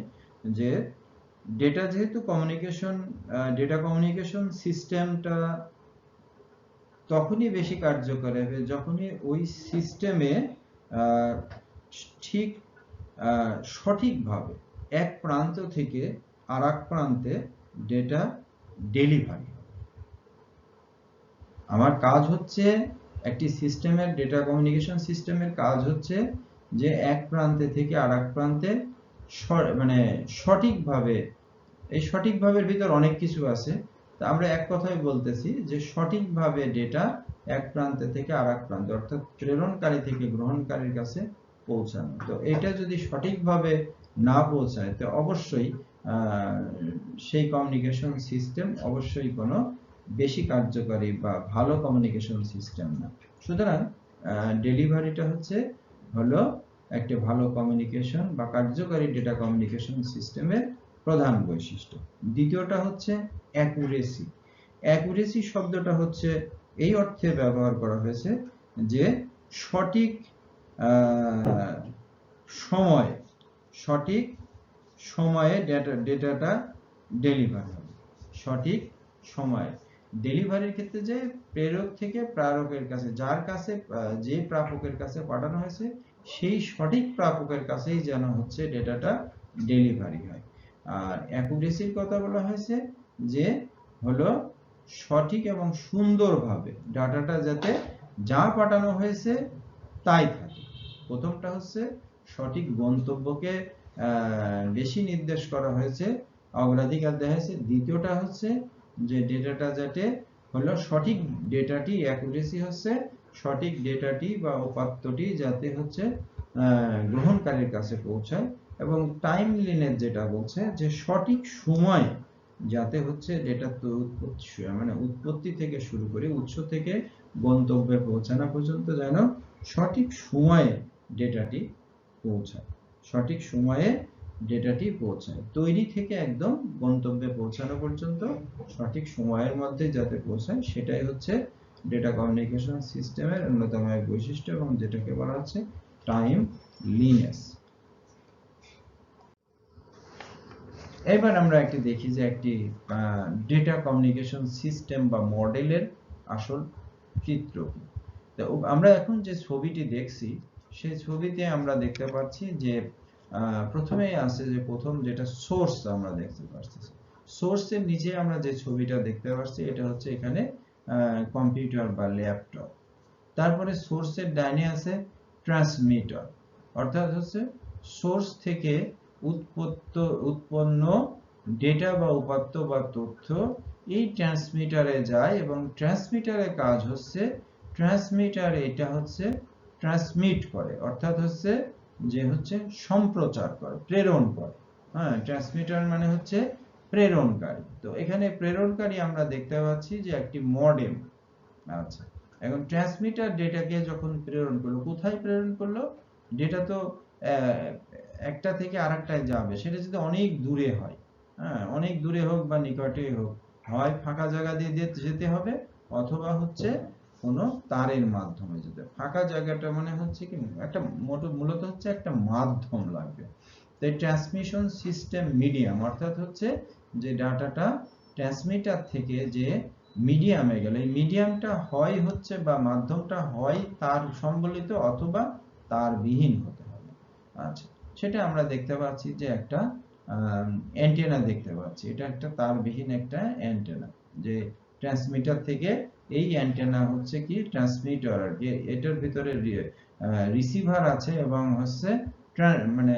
যে ডেটা যেহেতু ডেটা কমিউনিকেশন সিস্টেমটা তখনই বেশি কার্যকর হবে যখনই ওই সিস্টেমে ঠিক সঠিকভাবে এক প্রান্ত থেকে আর এক প্রান্তে ডেটা ডেলিভারি। আমার কাজ হচ্ছে একটি সিস্টেমের, ডেটা কমিউনিকেশন সিস্টেমের কাজ হচ্ছে যে এক প্রান্তে থেকে আর এক প্রান্তে মানে সঠিকভাবে, এই সঠিকভাবের ভিতর অনেক কিছু আছে, তা আমরা এক কথায় বলতেছি যে সঠিকভাবে ডেটা এক প্রান্ত থেকে আর এক প্রান্তে, অর্থাৎ প্রেরণকারী থেকে গ্রহণকারীর কাছে পৌঁছানো। তো এটা যদি সঠিকভাবে না পৌঁছায় তো অবশ্যই সেই কমিউনিকেশন সিস্টেম অবশ্যই কোনো বেশি কার্যকরী বা ভালো কমিউনিকেশন সিস্টেম না। সুতরাং ডেলিভারিটা হলো একটা ভালো কমিউনিকেশন বা কার্যকরী ডেটা কমিউনিকেশন সিস্টেমের প্রধান বৈশিষ্ট্য। দ্বিতীয়টা হচ্ছে অ্যাকুরেসি। অ্যাকুরেসি শব্দটা হচ্ছে এই অর্থে ব্যবহার করা হয়েছে যে সঠিক সময়ে ডেটাটা ডেলিভার হবে। সঠিক সময়ে ডেলিভারির ক্ষেত্রে যে প্রেরক থেকে প্রেরকের কাছে, যার কাছে যে প্রাপকের কাছে পাঠানো হয়েছে সেই সঠিক প্রাপকের কাছেই যেন ডেটাটা ডেলিভারি হয়। আর অ্যাকুরেসির কথা বলা হয়েছে যে হলো সঠিক এবং সুন্দরভাবে ডাটাটা যাতে যা পাঠানো হয়েছে তাই থাকে। প্রথমটা হচ্ছে সঠিক গন্তব্যকে বেশি নির্দেশ করা হয়েছে, অগ্রাধিকার দেওয়া হয়েছে। দ্বিতীয়টা হচ্ছে যে ডেটাটা যাতে হলো সঠিক ডেটাটি, অ্যাকুরেসি হচ্ছে সঠিক ডেটাটি বা উপাত্তটি যাতে গ্রহণকারীর কাছে পৌঁছায়, এবং টাইমলিনেস যেটা বলছে যে সঠিক সময়ে যাতে ডেটা মানে উৎপত্তি থেকে শুরু করে উৎস থেকে গন্তব্যে পৌঁছানো পর্যন্ত যেন সঠিক সময়ে ডেটাটি পৌঁছায়। সঠিক সময়ে ডেটাটি পৌঁছায়, তৈরি থেকে একদম গন্তব্যে পৌঁছানো পর্যন্ত সঠিক সময়ের মধ্যে যাতে পৌঁছায়, সেটাই ডেটা কমিউনিকেশন সিস্টেমের অন্যতম এক বৈশিষ্ট্য, এবং যেটাকে বলা হচ্ছে টাইম লিনেস। এবার আমরা একটি দেখি যে একটি ডেটা কমিউনিকেশন সিস্টেম বা মডেলের আসল চিত্র কি। তো আমরা এখন যে ছবিটি দেখছি সেই ছবিতে আমরা দেখতে পাচ্ছি যে প্রথমেই আছে যে প্রথম যেটা সোর্স আমরা দেখতে পাচ্ছি, সোর্সের নিচে আমরা যে ছবিটা দেখতে পাচ্ছি এটা এখানে কম্পিউটার বা ল্যাপটপ। তারপরে সোর্সের ডাইনে আছে ট্রান্সমিটার, অর্থাৎ সোর্স থেকে উৎপন্ন ডেটা বা উপাত্ত বা তথ্য এই ট্রান্সমিটারে যায় এবং ট্রান্সমিটারের কাজ হচ্ছে ট্রান্সমিটার এটা হচ্ছে ট্রান্সমিট করে, অর্থাৎ হচ্ছে যে হচ্ছে সম্প্রচার করে, প্রেরণ করে। হ্যাঁ, ট্রান্সমিটার মানে হচ্ছে প্রেরণকারী। তো এখানে প্রেরণকারী আমরা দেখতে পাচ্ছি যে একটি মডেম। আচ্ছা, এখন ট্রান্সমিটার ডেটাকে যখন প্রেরণ করলো, কোথায় প্রেরণ করলো? ডেটা তো একটা থেকে আরেকটায় যাবে, সেটা যদি অনেক দূরে হয়, হ্যাঁ, অনেক দূরে হোক বা নিকটে হোক, হয় ফাঁকা জায়গা দিয়ে যেতে হবে, অথবা হচ্ছে কোনো তারের মাধ্যমে যেতে। ফাঁকা জায়গাটা মানে হচ্ছে কি একটা মূলত হচ্ছে একটা মাধ্যম লাগবে। তাই ট্রান্সমিশন সিস্টেম মিডিয়াম, অর্থাৎ হচ্ছে যে ডাটাটা ট্রান্সমিটার থেকে যে মিডিয়ামে গেল, এই মিডিয়ামটা হয় হচ্ছে বা মাধ্যমটা হয় তার সম্বলিত অথবা তার বিহীন হতে হবে। আচ্ছা, সেটা আমরা দেখতে পাচ্ছি যে একটা অ্যান্টেনা দেখতে পাচ্ছি, এটা একটা তারবিহীন একটা অ্যান্টেনা, যে ট্রান্সমিটার থেকে এই অ্যান্টেনা হচ্ছে কি ট্রান্সমিটার আর কি, এটার ভিতরে রিসিভার আছে এবং হচ্ছে মানে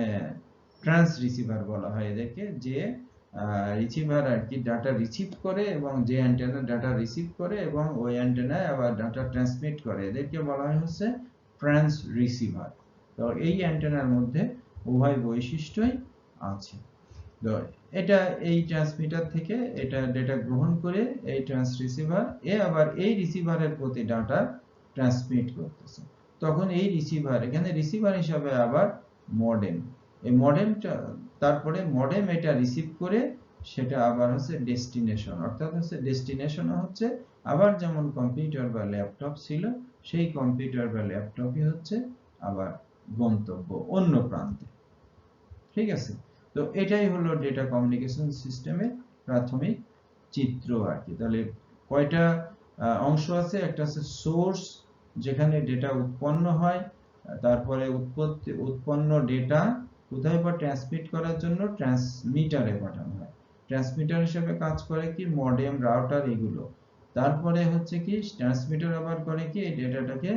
ট্রান্স রিসিভার বলা হয় এদেরকে, যে রিসিভার আর কি ডাটা রিসিভ করে এবং যে অ্যান্টেনা ডাটা রিসিভ করে এবং ওই অ্যান্টেনায় আবার ডাটা ট্রান্সমিট করে, এদেরকে বলা হয় হচ্ছে ট্রান্স রিসিভার। তো এই অ্যান্টেনার মধ্যে উভয় বৈশিষ্ট্যই আছে। তো এটা এই ট্রান্সমিটার থেকে এটা ডেটা গ্রহণ করে এই ট্রান্স রিসিভার আবার এই রিসিভারের প্রতি ডাটা ট্রান্সমিট করতেছে। তখন এই রিসিভার, এখানে রিসিভার হিসাবে আবার মডেম, এই মডেমটা, তারপরে মডেম এটা রিসিভ করে সেটা আবার হচ্ছে ডেস্টিনেশন, অর্থাৎ হচ্ছে ডেস্টিনেশন হচ্ছে আবার যেমন কম্পিউটার বা ল্যাপটপ ছিল, সেই কম্পিউটার বা ল্যাপটপই হচ্ছে আবার গন্তব্য অন্য প্রান্তে। ঠিক আছে, তো এটাই হলো ডেটা কমিউনিকেশন সিস্টেমের প্রাথমিক চিত্র আর কি। তাহলে কয়টা অংশ আছে? একটা আছে সোর্স, যেখানে ডেটা উৎপন্ন হয়, তারপরে উৎপন্ন ডেটা কোথায় বা ট্রান্সমিট করার জন্য ট্রান্সমিটারে পাঠানো হয়, ট্রান্সমিটার হিসেবে কাজ করে কি মডেম, রাউটার এগুলো। তারপরে হচ্ছে কি ট্রান্সমিটার আবার করে কি এই ডেটাটাকে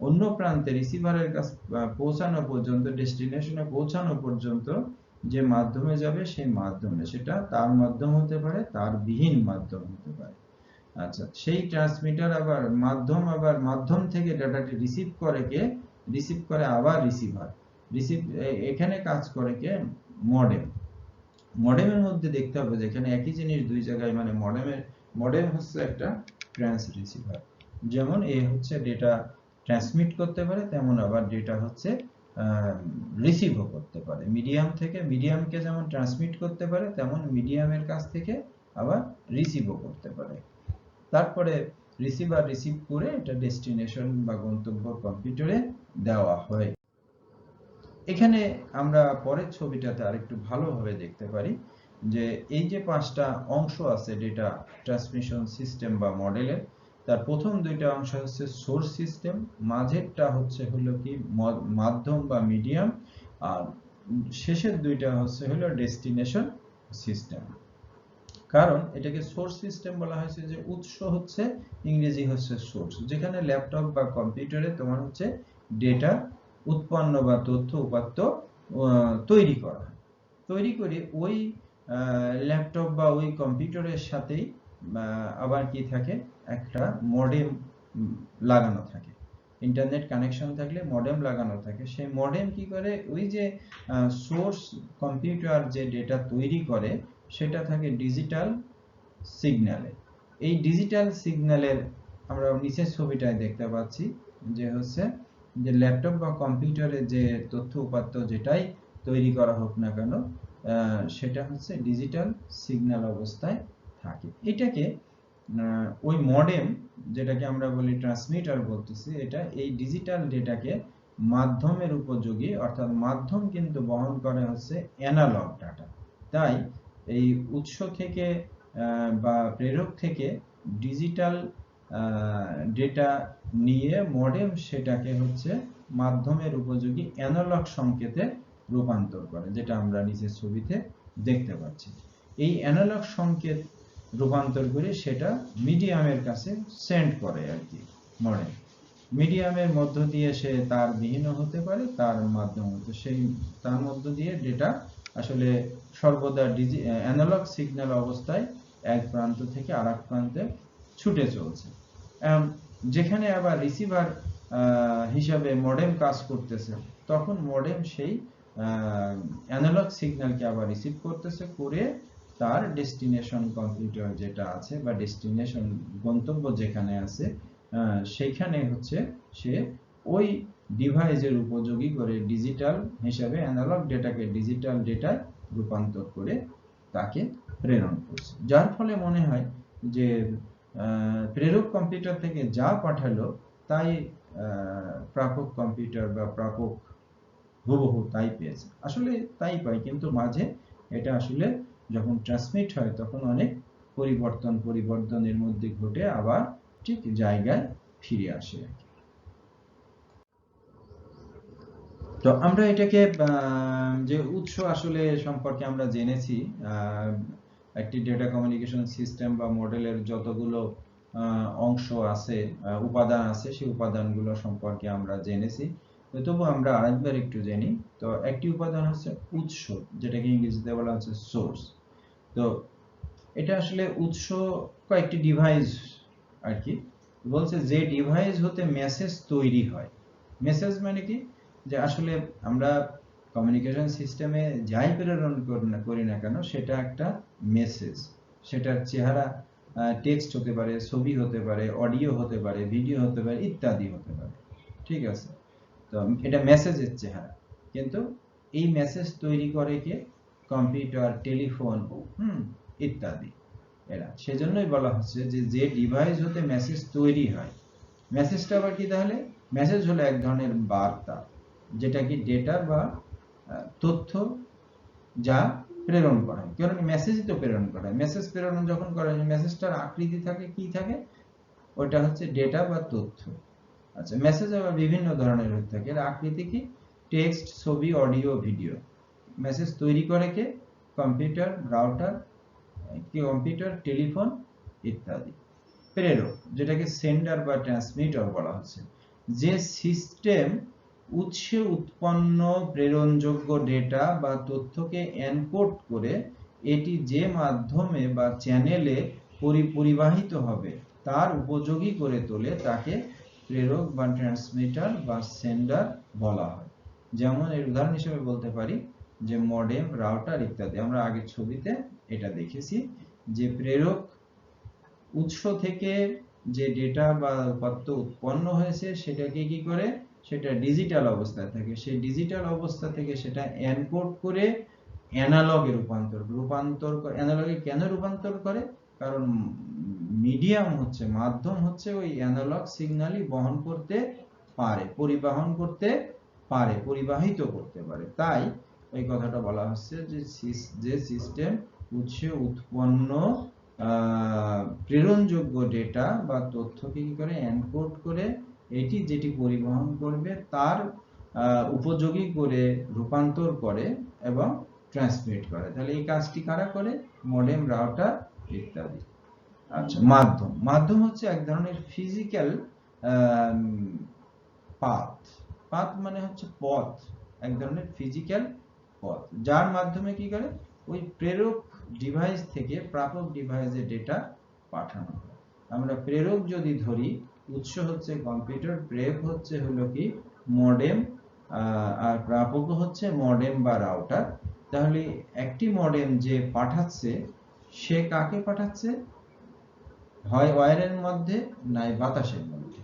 অন্য প্রান্তে রিসিভারের কাছে পৌঁছানো পর্যন্ত, ডেস্টিনেশনে পৌঁছানো পর্যন্ত যে মাধ্যমে যাবে সেই মাধ্যমে, সেটা তার মাধ্যম হতে পারে, তার বিহীন মাধ্যম হতে পারে। আচ্ছা, সেই ট্রান্সমিটার আবার মাধ্যম থেকে ডাটাটি রিসিভ করে কে? রিসিভ করে আবার রিসিভার। এখানে কাজ করে কে? মডেম। মডেমের মধ্যে দেখতে হবে যেখানে একই জিনিস দুই জায়গায়, মানে মডেম হচ্ছে একটা ট্রান্স রিসিভার, যেমন এ হচ্ছে ডেটা ট্রান্সমিট করতে পারে, তেমন আবার ডেটা হচ্ছে রিসিভও করতে পারে। মিডিয়ামকে যেমন ট্রান্সমিট করতে পারে, তেমন মিডিয়ামের কাছ থেকে আবার রিসিভও করতে পারে। তারপরে রিসিভার রিসিভ করে এটা ডেস্টিনেশন বা গন্তব্য কম্পিউটারে দেওয়া হয়। এখানে আমরা পরের ছবিটাতে আরেকটু ভালোভাবে দেখতে পারি যে এই যে পাঁচটা অংশ আছে ডেটা ট্রান্সমিশন সিস্টেম বা মডেলের, তার প্রথম দুইটা অংশ হচ্ছে সোর্স সিস্টেম, মাঝেরটা হলো কি মাধ্যম বা মিডিয়াম, আর শেষের দুইটা হলো ডেস্টিনেশন সিস্টেম। কারণ এটাকে সোর্স সিস্টেম বলা হয়েছে যে উৎস হচ্ছে ইংরেজি হচ্ছে সোর্স, যেখানে ল্যাপটপ বা কম্পিউটারে তোমার হচ্ছে ডেটা উৎপন্ন বা তথ্য উপাত্ত তৈরি করে ওই ল্যাপটপ বা ওই কম্পিউটারের সাথেই আবার কি থাকে, একটা মডেম লাগানো থাকে, ইন্টারনেট কানেকশন থাকলে মডেম লাগানো থাকে। সেই মডেম কি করে, ওই যে সোর্স কম্পিউটার যে ডেটা তৈরি করে সেটা থাকে ডিজিটাল সিগন্যালে। এই ডিজিটাল সিগন্যালের আমরা নিচের ছবিটায় দেখতে পাচ্ছি যে হচ্ছে যে ল্যাপটপ বা কম্পিউটারে যে তথ্য উপাত্ত যেটাই তৈরি করা হোক না কেন, সেটা হচ্ছে ডিজিটাল সিগন্যাল অবস্থায় থাকে। এটাকে ওই মডেম, যেটাকে আমরা বলি ট্রান্সমিটার বলতেছি, এটা এই ডিজিটাল ডেটাকে মাধ্যমের উপযোগী, অর্থাৎ মাধ্যম কিন্তু বহন করে হচ্ছে অ্যানালগ ডাটা। তাই এই উৎস থেকে বা প্রেরক থেকে ডিজিটাল ডেটা নিয়ে মডেম সেটাকে হচ্ছে মাধ্যমের উপযোগী অ্যানালগ সংকেতে রূপান্তর করে, যেটা আমরা নিচের ছবিতে দেখতে পাচ্ছি। এই অ্যানালগ সংকেত রূপান্তর করে সেটা মিডিয়ামের কাছে সেন্ড করে আর কি মডেম। মিডিয়ামের মধ্য দিয়ে সে তার বিহীন হতে পারে, তার মাধ্যম হতে সেই তার মধ্য দিয়ে ডেটা আসলে সর্বদা অ্যানালগ সিগন্যাল অবস্থায় এক প্রান্ত থেকে আরেক প্রান্তে ছুটে চলছে। যেখানে আবার রিসিভার হিসাবে মডেম কাজ করতেছে, তখন মডেম সেই অ্যানালগ সিগন্যালকে আবার রিসিভ করতেছে, করে তার ডেস্টিনেশন কম্পিউটার যেটা আছে বা ডেস্টিনেশন গন্তব্য যেখানে আছে সেইখানে হচ্ছে সে ওই ডিভাইসের উপযোগী করে ডিজিটাল হিসাবে অ্যানালগ ডেটাকে ডিজিটাল ডেটায় রূপান্তর করে তাকে প্রেরণ করছে। যার ফলে মনে হয় যে প্রেরক কম্পিউটার থেকে যা পাঠালো তাই প্রাপক কম্পিউটার বা প্রাপক হুবহু তাই পেয়েছে। আসলে তাই পাই, কিন্তু মাঝে এটা আসলে যখন ট্রান্সমিট হয় তখন অনেক পরিবর্তনের মধ্যে ঘটে আবার ঠিক জায়গায় ফিরে আসে। তো আমরা এটাকে যে উৎস আসলে সম্পর্কে আমরা জেনেছি, একটি ডেটা কমিউনিকেশন সিস্টেম বা মডেলের যতগুলো অংশ আছে, উপাদান আছে, সেই উপাদানগুলো সম্পর্কে আমরা জেনেছি। তবু আমরা আরেকবার একটু জানি। তো একটি উপাদান হচ্ছে উৎস, যেটাকে ইংরেজিতে বলা হচ্ছে সোর্স। তো এটা আসলে উৎস কয়েকটি ডিভাইস আর কি বলছে, যে ডিভাইস হতে মেসেজ তৈরি হয়। মেসেজ মানে কি, যে আসলে আমরা কমিউনিকেশন সিস্টেমে যাই প্রেরণ করি না কেন সেটা একটা মেসেজ। সেটার চেহারা টেক্সট হতে পারে, ছবি হতে পারে, অডিও হতে পারে, ভিডিও হতে পারে, ইত্যাদি হতে পারে। ঠিক আছে, তো এটা মেসেজের চেহারা। কিন্তু এই মেসেজ তৈরি করে কে? কম্পিউটার, টেলিফোন ইত্যাদি এরা। সেজন্যই বলা হচ্ছে যে ডিভাইস হতে মেসেজ তৈরি হয়। মেসেজটা আবার কি তাহলে? মেসেজ হলো এক ধরনের বার্তা, যেটা কি ডেটা বা তথ্য যা প্রেরণ করা হয়। কারণ মেসেজই তো প্রেরণ করা হয়। মেসেজ প্রেরণ যখন করা হয়, মেসেজটার আকৃতি থাকে, কি থাকে? ওটা হচ্ছে ডেটা বা তথ্য। আচ্ছা, মেসেজ আবার বিভিন্ন ধরনের হতে থাকে। এর আকৃতি কি? টেক্সট, ছবি, অডিও, ভিডিও। মেসেজ তৈরি করে কে? কম্পিউটার, রাউটার, কম্পিউটার, টেলিফোন ইত্যাদি। প্রেরক, যেটাকে সেন্ডার বা ট্রান্সমিটার বলা হচ্ছে, যে সিস্টেম উৎসে উৎপন্ন প্রেরণযোগ্য ডেটা বা তথ্যকে এনকোড করে এটি যে মাধ্যমে বা চ্যানেলে পরিবাহিত হবে তার উপযোগী করে তোলে, তাকে প্রেরক বা ট্রান্সমিটার বা সেন্ডার বলা হয়। যেমন এর উদাহরণ হিসেবে বলতে পারি যে মডেম, রাউটার ইত্যাদি। আমরা আগের ছবিতে এটা দেখেছি যে প্রেরক উৎস থেকে যে ডেটা বা উপাত্ত উৎপন্ন হয়েছে সেটাকে কি করে? সেটা ডিজিটাল অবস্থায় থাকে, সেই ডিজিটাল অবস্থা থেকে সেটা এনকোড করে অ্যানালগে অ্যানালগে কেন রূপান্তর করে? কারণ মিডিয়াম হচ্ছে, মাধ্যম হচ্ছে ওই অ্যানালগ সিগন্যালই বহন করতে পারে, পরিবহন করতে পারে, পরিবাহিত করতে পারে। তাই এই কথাটা বলা হচ্ছে যে সিস্টেম উৎসে উৎপন্ন প্রেরণযোগ্য ডেটা বা তথ্যকে কি করে? এনকোড করে এটি যেটি পরিবহন করবে তার উপযোগী করে রূপান্তর করে এবং ট্রান্সমিট করে। তাহলে এই কাজটি কারা করে? মডেম, রাউটার ইত্যাদি। আচ্ছা, মাধ্যম। মাধ্যম হচ্ছে এক ধরনের ফিজিক্যাল পাথ মানে হচ্ছে পথ, এক ধরনের ফিজিক্যাল পথ, যার মাধ্যমে কি করে? ওই প্রেরক ডিভাইস থেকে প্রাপক ডিভাইসে ডেটা পাঠানো হয়। আমরা প্রেরক যদি ধরি, উৎস হচ্ছে কম্পিউটার, প্রেরক হচ্ছে হলো কি মডেম, আর প্রাপক হচ্ছে মডেম বা রাউটার। তাহলে একটি মডেম যে পাঠাচ্ছে, সে কাকে পাঠাচ্ছে? হয় ওয়্যারের মধ্যে, নাই বাতাসের মধ্যে।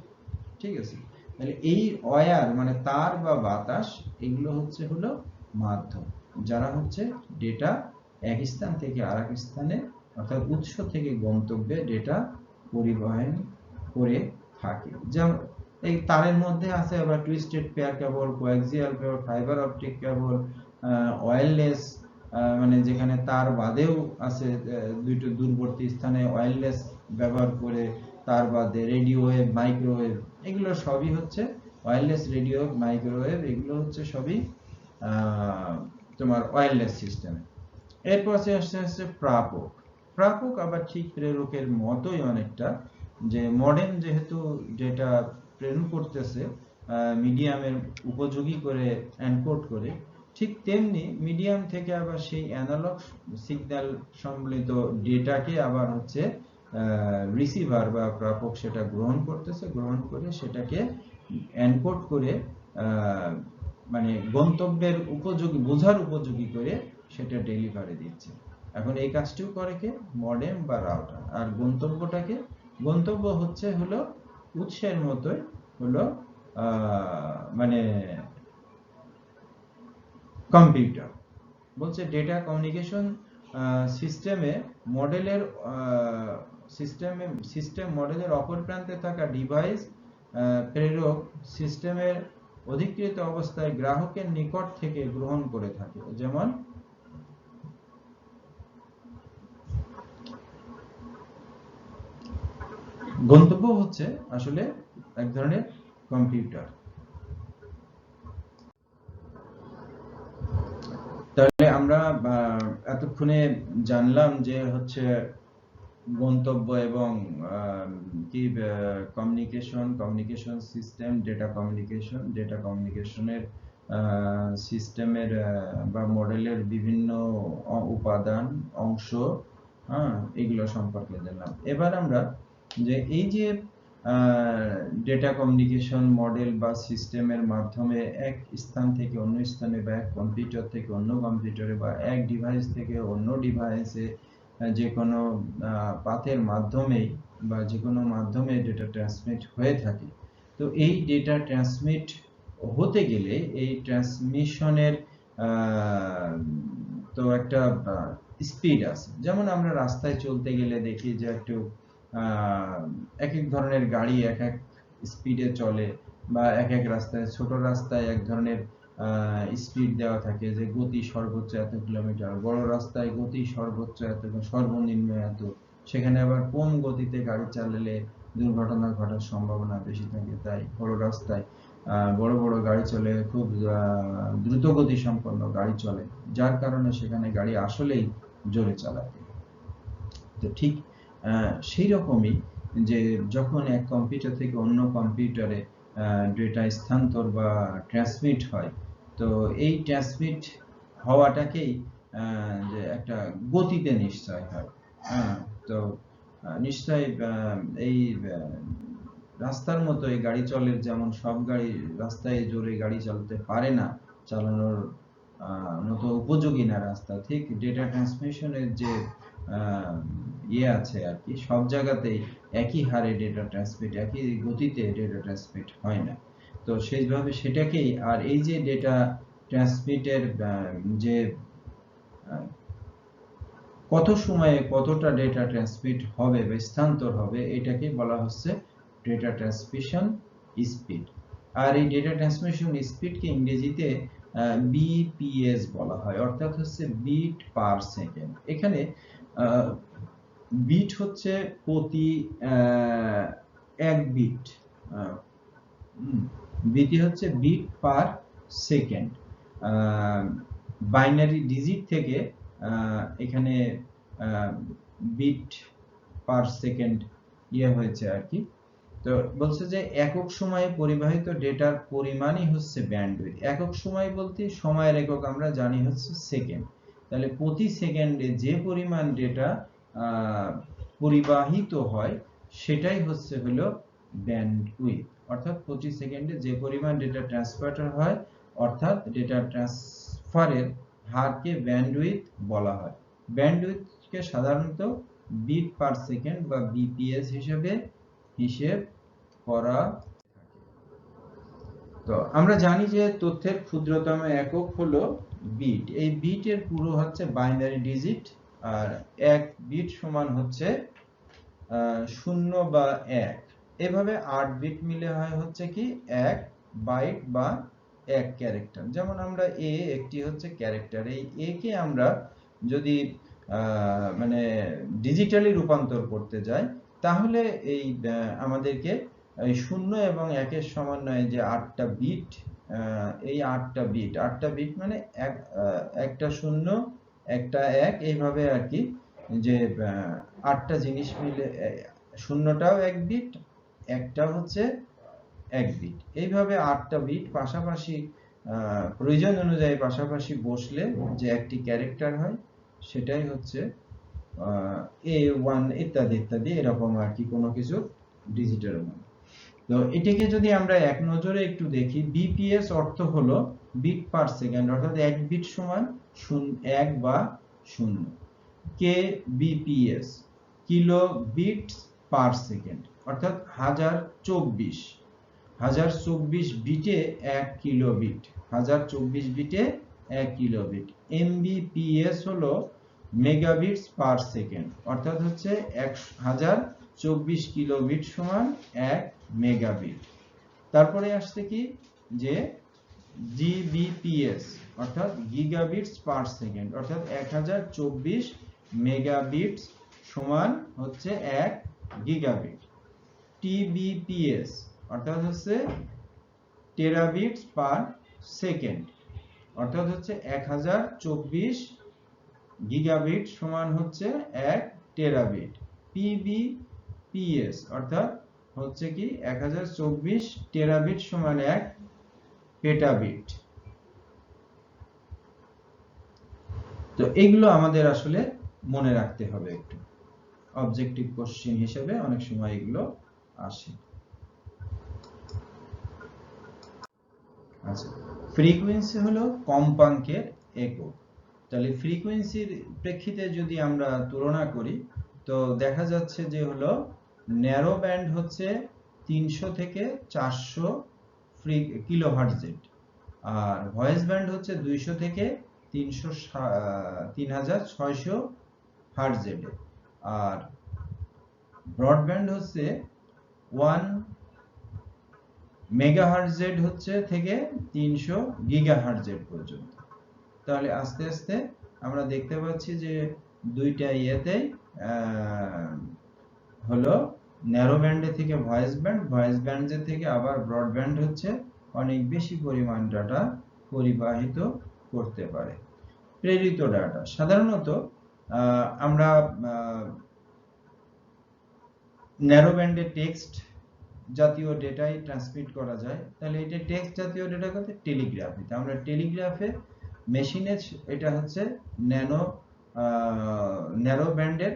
ঠিক আছে, তাহলে এই ওয়্যার মানে তার বা বাতাস, এগুলো হচ্ছে হলো মাধ্যম, যারা হচ্ছে ডেটা এক স্থান থেকে আরেক স্থানে অর্থাৎ উৎস থেকে গন্তব্যে ডেটা পরিবহন করে থাকে। যেমন এই তারের মধ্যে আছে আবার টুইস্টেড পেয়ার কেবল, কোয়াক্সিয়াল কেবল, ফাইবার অপটিক কেবল, ওয়্যারলেস মানে যেখানে তার বাদেও আছে দুইটো দূরবর্তী স্থানে ওয়্যারলেস ব্যবহার করে, তার বাদে রেডিও ওয়েভ, মাইক্রোওয়েভ, এগুলো সবই হচ্ছে ওয়্যারলেস রেডিও, মাইক্রোওয়েভ, এগুলো হচ্ছে সবই তোমার ওয়্যারলেস সিস্টেম। এরপর আসছে প্রাপক। প্রাপক আবার ঠিক প্রেরকের মতোই অনেকটা, যে মডেম যেহেতু ডেটা প্রেরণ করতেছে মিডিয়ামের উপযোগী করে এনকোড করে, ঠিক তেমনি মিডিয়াম থেকে আবার সেই অ্যানালগ সিগন্যাল সম্বলিত ডেটাকে আবার হচ্ছে রিসিভার বা প্রাপক সেটা গ্রহণ করতেছে, গ্রহণ করে সেটাকে এনকোড করে মানে গন্তব্যের উপযোগী, বোঝার উপযোগী করে সেটা ডেলিভারি দিচ্ছে। এখন এই কাজটিও করে কে? মডেম বা রাউটার। আর গন্তব্যটাকে, গন্তব্য হলো উৎসের মতোই হলো মানে কম্পিউটার। বলছে ডেটা কমিউনিকেশন সিস্টেমে মডেলের সিস্টেম মডেলের অপর প্রান্তে থাকা ডিভাইস প্রেরক সিস্টেমের অধিকৃত অবস্থায় গ্রাহকের নিকট থেকে গ্রহণ করে থাকে। যেমন গন্তব্য হচ্ছে আসলে এক ধরনের কম্পিউটার। তাহলে আমরা এতক্ষণে জানলাম যে হচ্ছে গন্তব্য এবং কি কমিউনিকেশন সিস্টেম, ডেটা কমিউনিকেশনের সিস্টেমের বা মডেলের বিভিন্ন উপাদান, অংশ, এগুলো সম্পর্কে জানলাম। এবার আমরা যে এই যে ডেটা কমিউনিকেশন মডেল বা সিস্টেমের মাধ্যমে এক স্থান থেকে অন্য স্থানে বা এক কম্পিউটার থেকে অন্য কম্পিউটারে বা এক ডিভাইস থেকে অন্য ডিভাইসে যে কোনো পাথের মাধ্যমেই বা যে কোনো মাধ্যমে ডেটা ট্রান্সমিট হয়ে থাকে। তো এই ডেটা ট্রান্সমিট হতে গেলে এই ট্রান্সমিশনের তো একটা স্পিড আছে। যেমন আমরা রাস্তায় চলতে গেলে দেখি যে একটু এক এক ধরনের গাড়ি এক এক স্পিডে চলে, বা এক এক রাস্তায়, ছোট রাস্তায় এক ধরনের স্পিড দেওয়া থাকে যে গতি সর্বোচ্চ এত কিলোমিটার, বড় রাস্তায় গতি সর্বোচ্চ এত, সর্বনিম্ন এত। সেখানে আবার কম গতিতে গাড়ি চালালে দুর্ঘটনা ঘটার সম্ভাবনা বেশি থাকে। তাই বড় রাস্তায় বড় বড় গাড়ি চলে, খুব দ্রুত গতি সম্পন্ন গাড়ি চলে, যার কারণে সেখানে গাড়ি আসলেই জোরে চালায়। তো ঠিক সেই রকমই যে যখন এক কম্পিউটার থেকে অন্য কম্পিউটারে ডেটা স্থানান্তর বা ট্রান্সমিট হয়, তো এই ট্রান্সমিট হওয়াটাকেই যে একটা গতিতে নিশ্চয় হয়। তো নিশ্চয় এই রাস্তার মতো এই গাড়ি চলে, যেমন সব গাড়ি রাস্তায় জোরে গাড়ি চালাতে পারে না, চালানোর মতো উপযোগী না রাস্তা, ঠিক ডেটা ট্রান্সমিশনের যে আছে আর কি, সব জায়গাতেই একই হারে ডেটা ট্রান্সমিট, একই গতিতে ডেটা ট্রান্সমিট হয় না। তো সেইভাবে সেটাকেই, আর এই যে ডেটা ট্রান্সমিটের যে কত সময়ে কতটা ডেটা ট্রান্সমিট হবে বা স্থানান্তর হবে, এটাকে বলা হচ্ছে ডেটা ট্রান্সমিশন স্পিড। আর এই ডেটা ট্রান্সমিশন স্পিডকে ইংরেজিতে বিপিএস বলা হয়, অর্থাৎ হচ্ছে বিট পার সেকেন্ড। এখানে বিট হচ্ছে প্রতি এক বিট, বিটি হচ্ছে bit per second. Binary digit থেকে এখানে বিট পার সেকেন্ড হয়েছে আর কি। তো বলছে যে একক সময়ে পরিবাহিত ডেটার পরিমাণই হচ্ছে ব্যান্ডউইথ। একক সময় বলতে সময়ের একক আমরা জানি হচ্ছে সেকেন্ড। তাহলে প্রতি সেকেন্ডে যে পরিমাণ ডেটা পরিবাহিত হয় সেটাই হলো ব্যান্ডউইথ। অর্থাৎ প্রতি সেকেন্ডে যে পরিমাণ ডেটা ট্রান্সফার হয়, অর্থাৎ ডেটা ট্রান্সফারের হারকে ব্যান্ডউইথ বলা হয়। ব্যান্ডউইথকে সাধারণত বিট পার সেকেন্ড বা বিপিএস হিসেব করা। তো আমরা জানি যে তথ্যের ক্ষুদ্রতম একক হলো বিট। এই বিটের পুরো হচ্ছে বাইনারি ডিজিট, আর এক বিট সমান হচ্ছে 0 বা 1। এভাবে 8 বিট মিলে হয় হচ্ছে কি 1 বাইট বা 1 ক্যারেক্টার। যেমন আমরা একটি হচ্ছে ক্যারেক্টার, এই এ কে আমরা যদি মানে ডিজিটালি রূপান্তর করতে যাই, তাহলে এই আমাদেরকে এই 0 এবং 1 এর সমন্বয়ে যে 8টা বিট, এই 8টা বিট মানে একটা 0 একটা 1, এইভাবে আর কি, যে 8টা জিনিস মিলে, 0টাও 1 বিট, একটা হচ্ছে 1 বিট। এইভাবে 8টা বিট পাশাপাশি প্রয়োজন অনুযায়ী পাশাপাশি বসলে যে একটি ক্যারেক্টার হয় সেটাই হচ্ছে A1 ইত্যাদি ইত্যাদি এরকম আর কি কোনো কিছু ডিজিটের মান। তো এটাকে যদি আমরা এক নজরে একটু দেখি, বিপিএস অর্থ হলো বিট পার সেকেন্ড, অর্থাৎ 1 বিট সমান 1 বা 0। K BPS kilo bits per second, অর্থাৎ 1024 বিটে 1 কিলো বিট, 1024 বিটে 1 কিলো বিট। এমবিপিএস হলো মেগাবিটস পার সেকেন্ড, অর্থাৎ হচ্ছে 1024 কিলো বিট সমান 1 মেগাবিট। তারপরে আসছে কি যে জিবিপিএস অর্থাৎ গিগাবিটস পার সেকেন্ড, অর্থাৎ 1024 মেগাবিটস সমান হচ্ছে 1 গিগাবিট। টিবিপিএস অর্থাৎ হচ্ছে টেরাবিটস পার সেকেন্ড, অর্থাৎ হচ্ছে 1024 গিগাবিট সমান হচ্ছে 1 টেরাবিট। পিবিপিএস অর্থাৎ হচ্ছে কি 1024 টেরাবিট সমান 1 পেটাবিট। তো এগুলো আমাদের আসলে মনে রাখতে হবে একটু, অবজেক্টিভ কোশ্চেন হিসেবে অনেক সময় এগুলো আসে। আচ্ছা, ফ্রিকোয়েন্সি হলো কম্পাঙ্কের একক। তাহলে ফ্রিকোয়েন্সির প্রেক্ষিতে যদি আমরা তুলনা করি তো দেখা যাচ্ছে যে হলো ন্যারো ব্যান্ড হচ্ছে 300 থেকে 400 কিলোহার্টজের, আর ভয়েস ব্যান্ড হচ্ছে 200 থেকে 3600 হার্টজের, আর ব্রডব্যান্ড হচ্ছে 1 মেগাহার্টজের হচ্ছে থেকে 300 গিগাহার্টজের পর্যন্ত। তাহলে আস্তে আস্তে আমরা দেখতে পাচ্ছি যে দুইটা ইয়েতেই হলো ন্যারো ব্যান্ডে থেকে ভয়েস ব্যান্ডের থেকে আবার ব্রডব্যান্ড হচ্ছে অনেক বেশি পরিমাণ ডাটা পরিবাহিত করতে পারে। প্রেরিত ডাটা সাধারণত আমরা ন্যারো ব্যান্ডে টেক্সট জাতীয় ডেটাই ট্রান্সমিট করা যায়। তাহলে এটা টেক্সট জাতীয় ডেটা করতে টেলিগ্রাফে, আমরা টেলিগ্রাফে মেশিনে এটা হচ্ছে ন্যারো ব্যান্ডের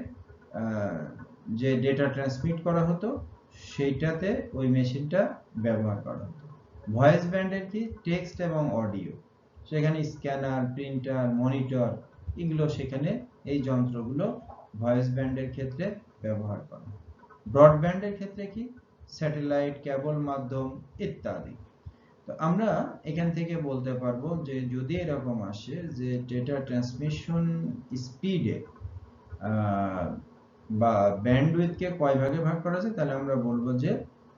যে ডেটা ট্রান্সমিট করা হতো সেইটাতে ওই মেশিনটা ব্যবহার করা হতো। ভয়েস ব্যান্ডের কি টেক্সট এবং অডিও, সেখানে স্ক্যানার, প্রিন্টার, মনিটর এগুলো সেখানে এই যন্ত্রগুলো ভয়েস ব্যান্ডের ক্ষেত্রে ব্যবহার করা। ব্রডব্যান্ডের ক্ষেত্রে কি স্যাটেলাইট, কেবল মাধ্যম ইত্যাদি। তো আমরা এখান থেকে বলতে পারবো যে যদি এরকম আসে যে ডেটা ট্রান্সমিশন স্পিডে বা ব্যান্ডউইথকে কয় ভাগে ভাগ করা যায়, তাহলে আমরা বলবো যে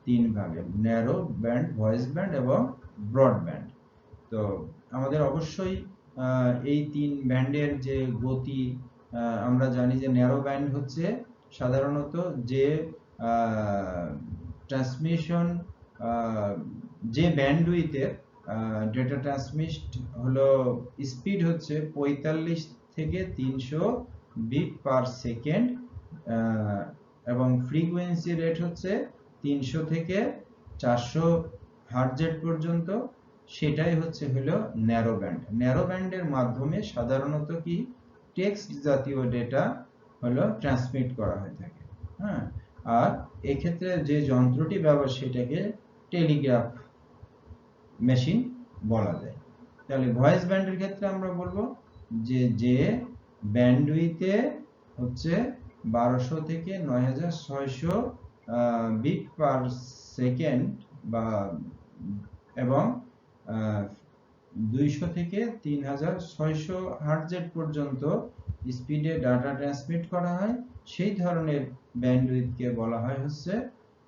3 ভাগে, ন্যারো ব্যান্ড, ভয়েস ব্যান্ড এবং ব্রডব্যান্ড। তো আমাদের অবশ্যই এই 3 ব্যান্ডের যে গতি, আমরা জানি যে ন্যারো ব্যান্ড হচ্ছে সাধারণত যে ট্রান্সমিশন যে ব্যান্ডউইথের ডেটা ট্রান্সমিট হলো স্পিড হচ্ছে 45 থেকে 300 বিট পার সেকেন্ড, এবং ফ্রিকোয়েন্সি রেট হচ্ছে 300 থেকে 400 হার্টজ পর্যন্ত, সেটাই হচ্ছে হলো ন্যারো ব্যান্ড। ন্যারো ব্যান্ডের মাধ্যমে সাধারণত কি টেক্সট জাতীয় ডেটা হলো ট্রান্সমিট করা হয়ে থাকে। হ্যাঁ, আর এক্ষেত্রে যে যন্ত্রটি ব্যবহার সেটাকে টেলিগ্রাফ মেশিন বলা যায়। তাহলে ভয়েস ব্যান্ডের ক্ষেত্রে আমরা বলবো যে ব্যান্ডউইথে হচ্ছে 1200 থেকে 9600 বিট পার সেকেন্ড বা এবং 200 থেকে 3600 হার্টজ পর্যন্ত স্পিডে ডাটা ট্রান্সমিট করা হয়, সেই ধরনের ব্যান্ডউইথকে বলা হয় হচ্ছে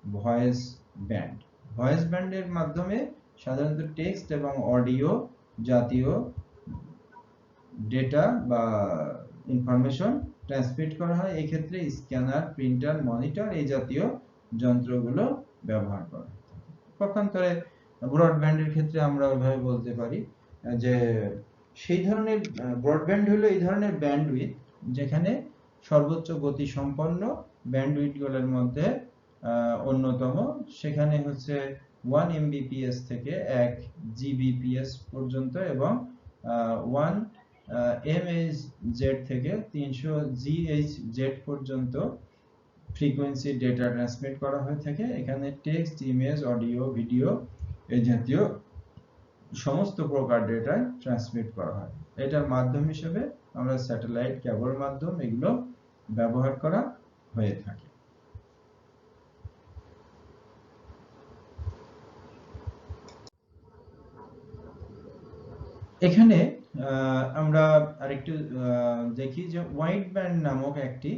ভয়েস ব্যান্ড। ভয়েস ব্যান্ডের মাধ্যমে সাধারণত টেক্সট এবং অডিও জাতীয় ডেটা বা ইনফরমেশন ট্রান্সমিট করা হয়। এই ক্ষেত্রে স্ক্যানার, প্রিন্টার, মনিটর এই জাতীয় যন্ত্রগুলো ব্যবহার করা হয়। পক্ষান্তরে ব্রডব্যান্ডের ক্ষেত্রে আমরা ওইভাবে বলতে পারি যে সেই ধরনের ব্রডব্যান্ড হলো এই ধরনের ব্যান্ডউইথ যেখানে সর্বোচ্চ গতি সম্পন্ন ব্যান্ডউইথগুলোর মধ্যে অন্যতম। সেখানে হচ্ছে 1 Mbps থেকে 1 Gbps পর্যন্ত এবং 1 mHz থেকে 300 GHz পর্যন্ত ফ্রিকোয়েন্সি ডেটা ট্রান্সমিট করা হয়ে থাকে। এখানে টেক্সট, ইমেজ, অডিও, ভিডিও এই জাতীয় সমস্ত প্রকার ডেটা ট্রান্সমিট করা হয়। এটার মাধ্যম হিসেবে আমরা স্যাটেলাইট, কেবল মাধ্যম এগুলো ব্যবহার করা হয়ে থাকে। এখানে আমরা আরেকটু দেখি যে ওয়াইড ব্যান্ড নামক একটি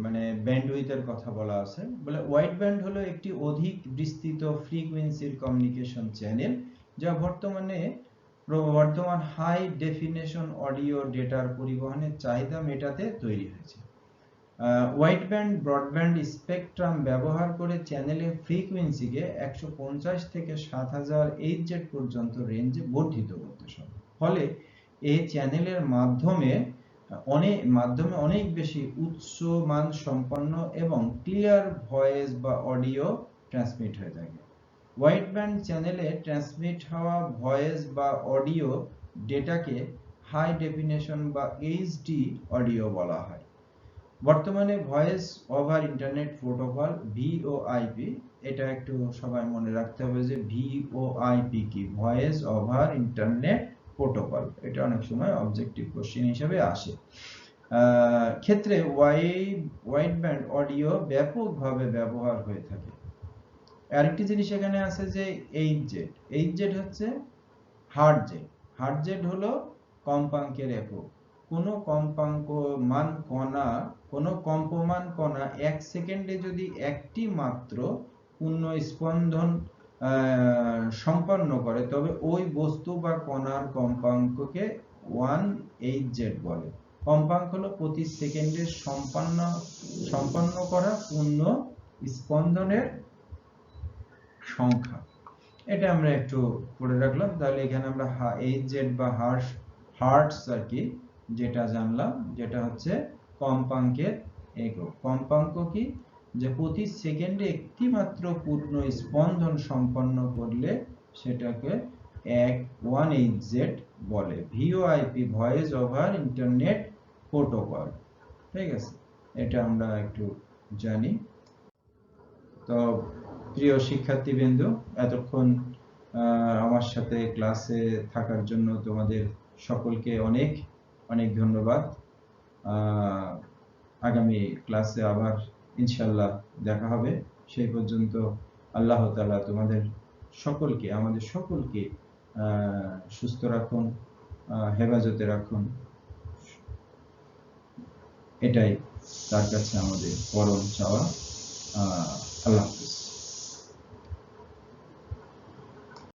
মানে ব্যান্ডউইথের কথা বলা আছে। বলে ওয়াইড ব্যান্ড হলো একটি অধিক বিস্তৃত ফ্রিকোয়েন্সির কমিউনিকেশন চ্যানেল যা বর্তমান হাই ডেফিনেশন অডিও ডেটার পরিবহনের চাহিদা মেটাতে তৈরি হয়েছে। ওয়াইড ব্যান্ড ব্রডব্যান্ড স্পেকট্রাম ব্যবহার করে চ্যানেলের ফ্রিকোয়েন্সিকে 150 থেকে 7000 Hz পর্যন্ত রেঞ্জে বর্ধিত করতে সম্ভব। ফলে এই চ্যানেলের মাধ্যমে অনেক বেশি উচ্চ মান সম্পন্ন এবং ক্লিয়ার ভয়েস বা অডিও ট্রান্সমিট হয়ে থাকে। ওয়াইড ব্যান্ড চ্যানেলে ট্রান্সমিট হওয়া ভয়েস বা অডিও ডেটাকে হাই ডেফিনেশন বা এইচডি অডিও বলা হয়। বর্তমানে voice over internet protocol VoIP, এটা একটু সবাই মনে রাখতে হবে যে ভিওআইপি কি, ভয়েস ওভার ইন্টারনেট প্রোটোকল। এটা অনেক সময় অবজেক্টিভ কোশ্চেন হিসেবে আসে। ক্ষেত্রে ওয়াইড ব্যান্ড অডিও ব্যাপকভাবে ব্যবহার হয়ে থাকে। আরেকটি জিনিস এখানে আছে যে এইচজেড। এইচজেড হচ্ছে হার্টজেড। হার্টজেড হলো কম্পাঙ্কের একক। কোনো কম্পমান কণা 1 সেকেন্ডে যদি একটি মাত্র পূর্ণ স্পন্দন সম্পন্ন করে তবে ওই বস্তু বা কণার কম্পাঙ্ককে 1Hz বলে। কম্পাঙ্ক হলো প্রতি সেকেন্ডে সম্পন্ন করা পূর্ণ স্পন্দনের সংখ্যা। এটা আমরা একটু পড়ে রাখলাম। তাহলে এখানে আমরা Hz বা হার্টজ আর কি যেটা জানলাম, যেটা হচ্ছে কম্পাঙ্কের একক। কম্পাঙ্ক কি, যে প্রতি সেকেন্ডে একটি মাত্র পূর্ণ স্পন্দন সম্পন্ন করলে সেটাকে 1Hz বলে। VoIP, voice over internet protocol. ঠিক আছে, এটা আমরা একটু জানি। তো প্রিয় শিক্ষার্থীবৃন্দ, এতক্ষণ আমার সাথে ক্লাসে থাকার জন্য তোমাদের সকলকে অনেক অনেক ধন্যবাদ। আগামী ক্লাসে আবার ইনশাআল্লাহ দেখা হবে। সেই পর্যন্ত আল্লাহ তাআলা তোমাদের সকলকে, আমাদের সকলকে সুস্থ রাখুন, হেফাজতে রাখুন। এটাই তার কাছে আমাদের পরম চাওয়া। আল্লাহ।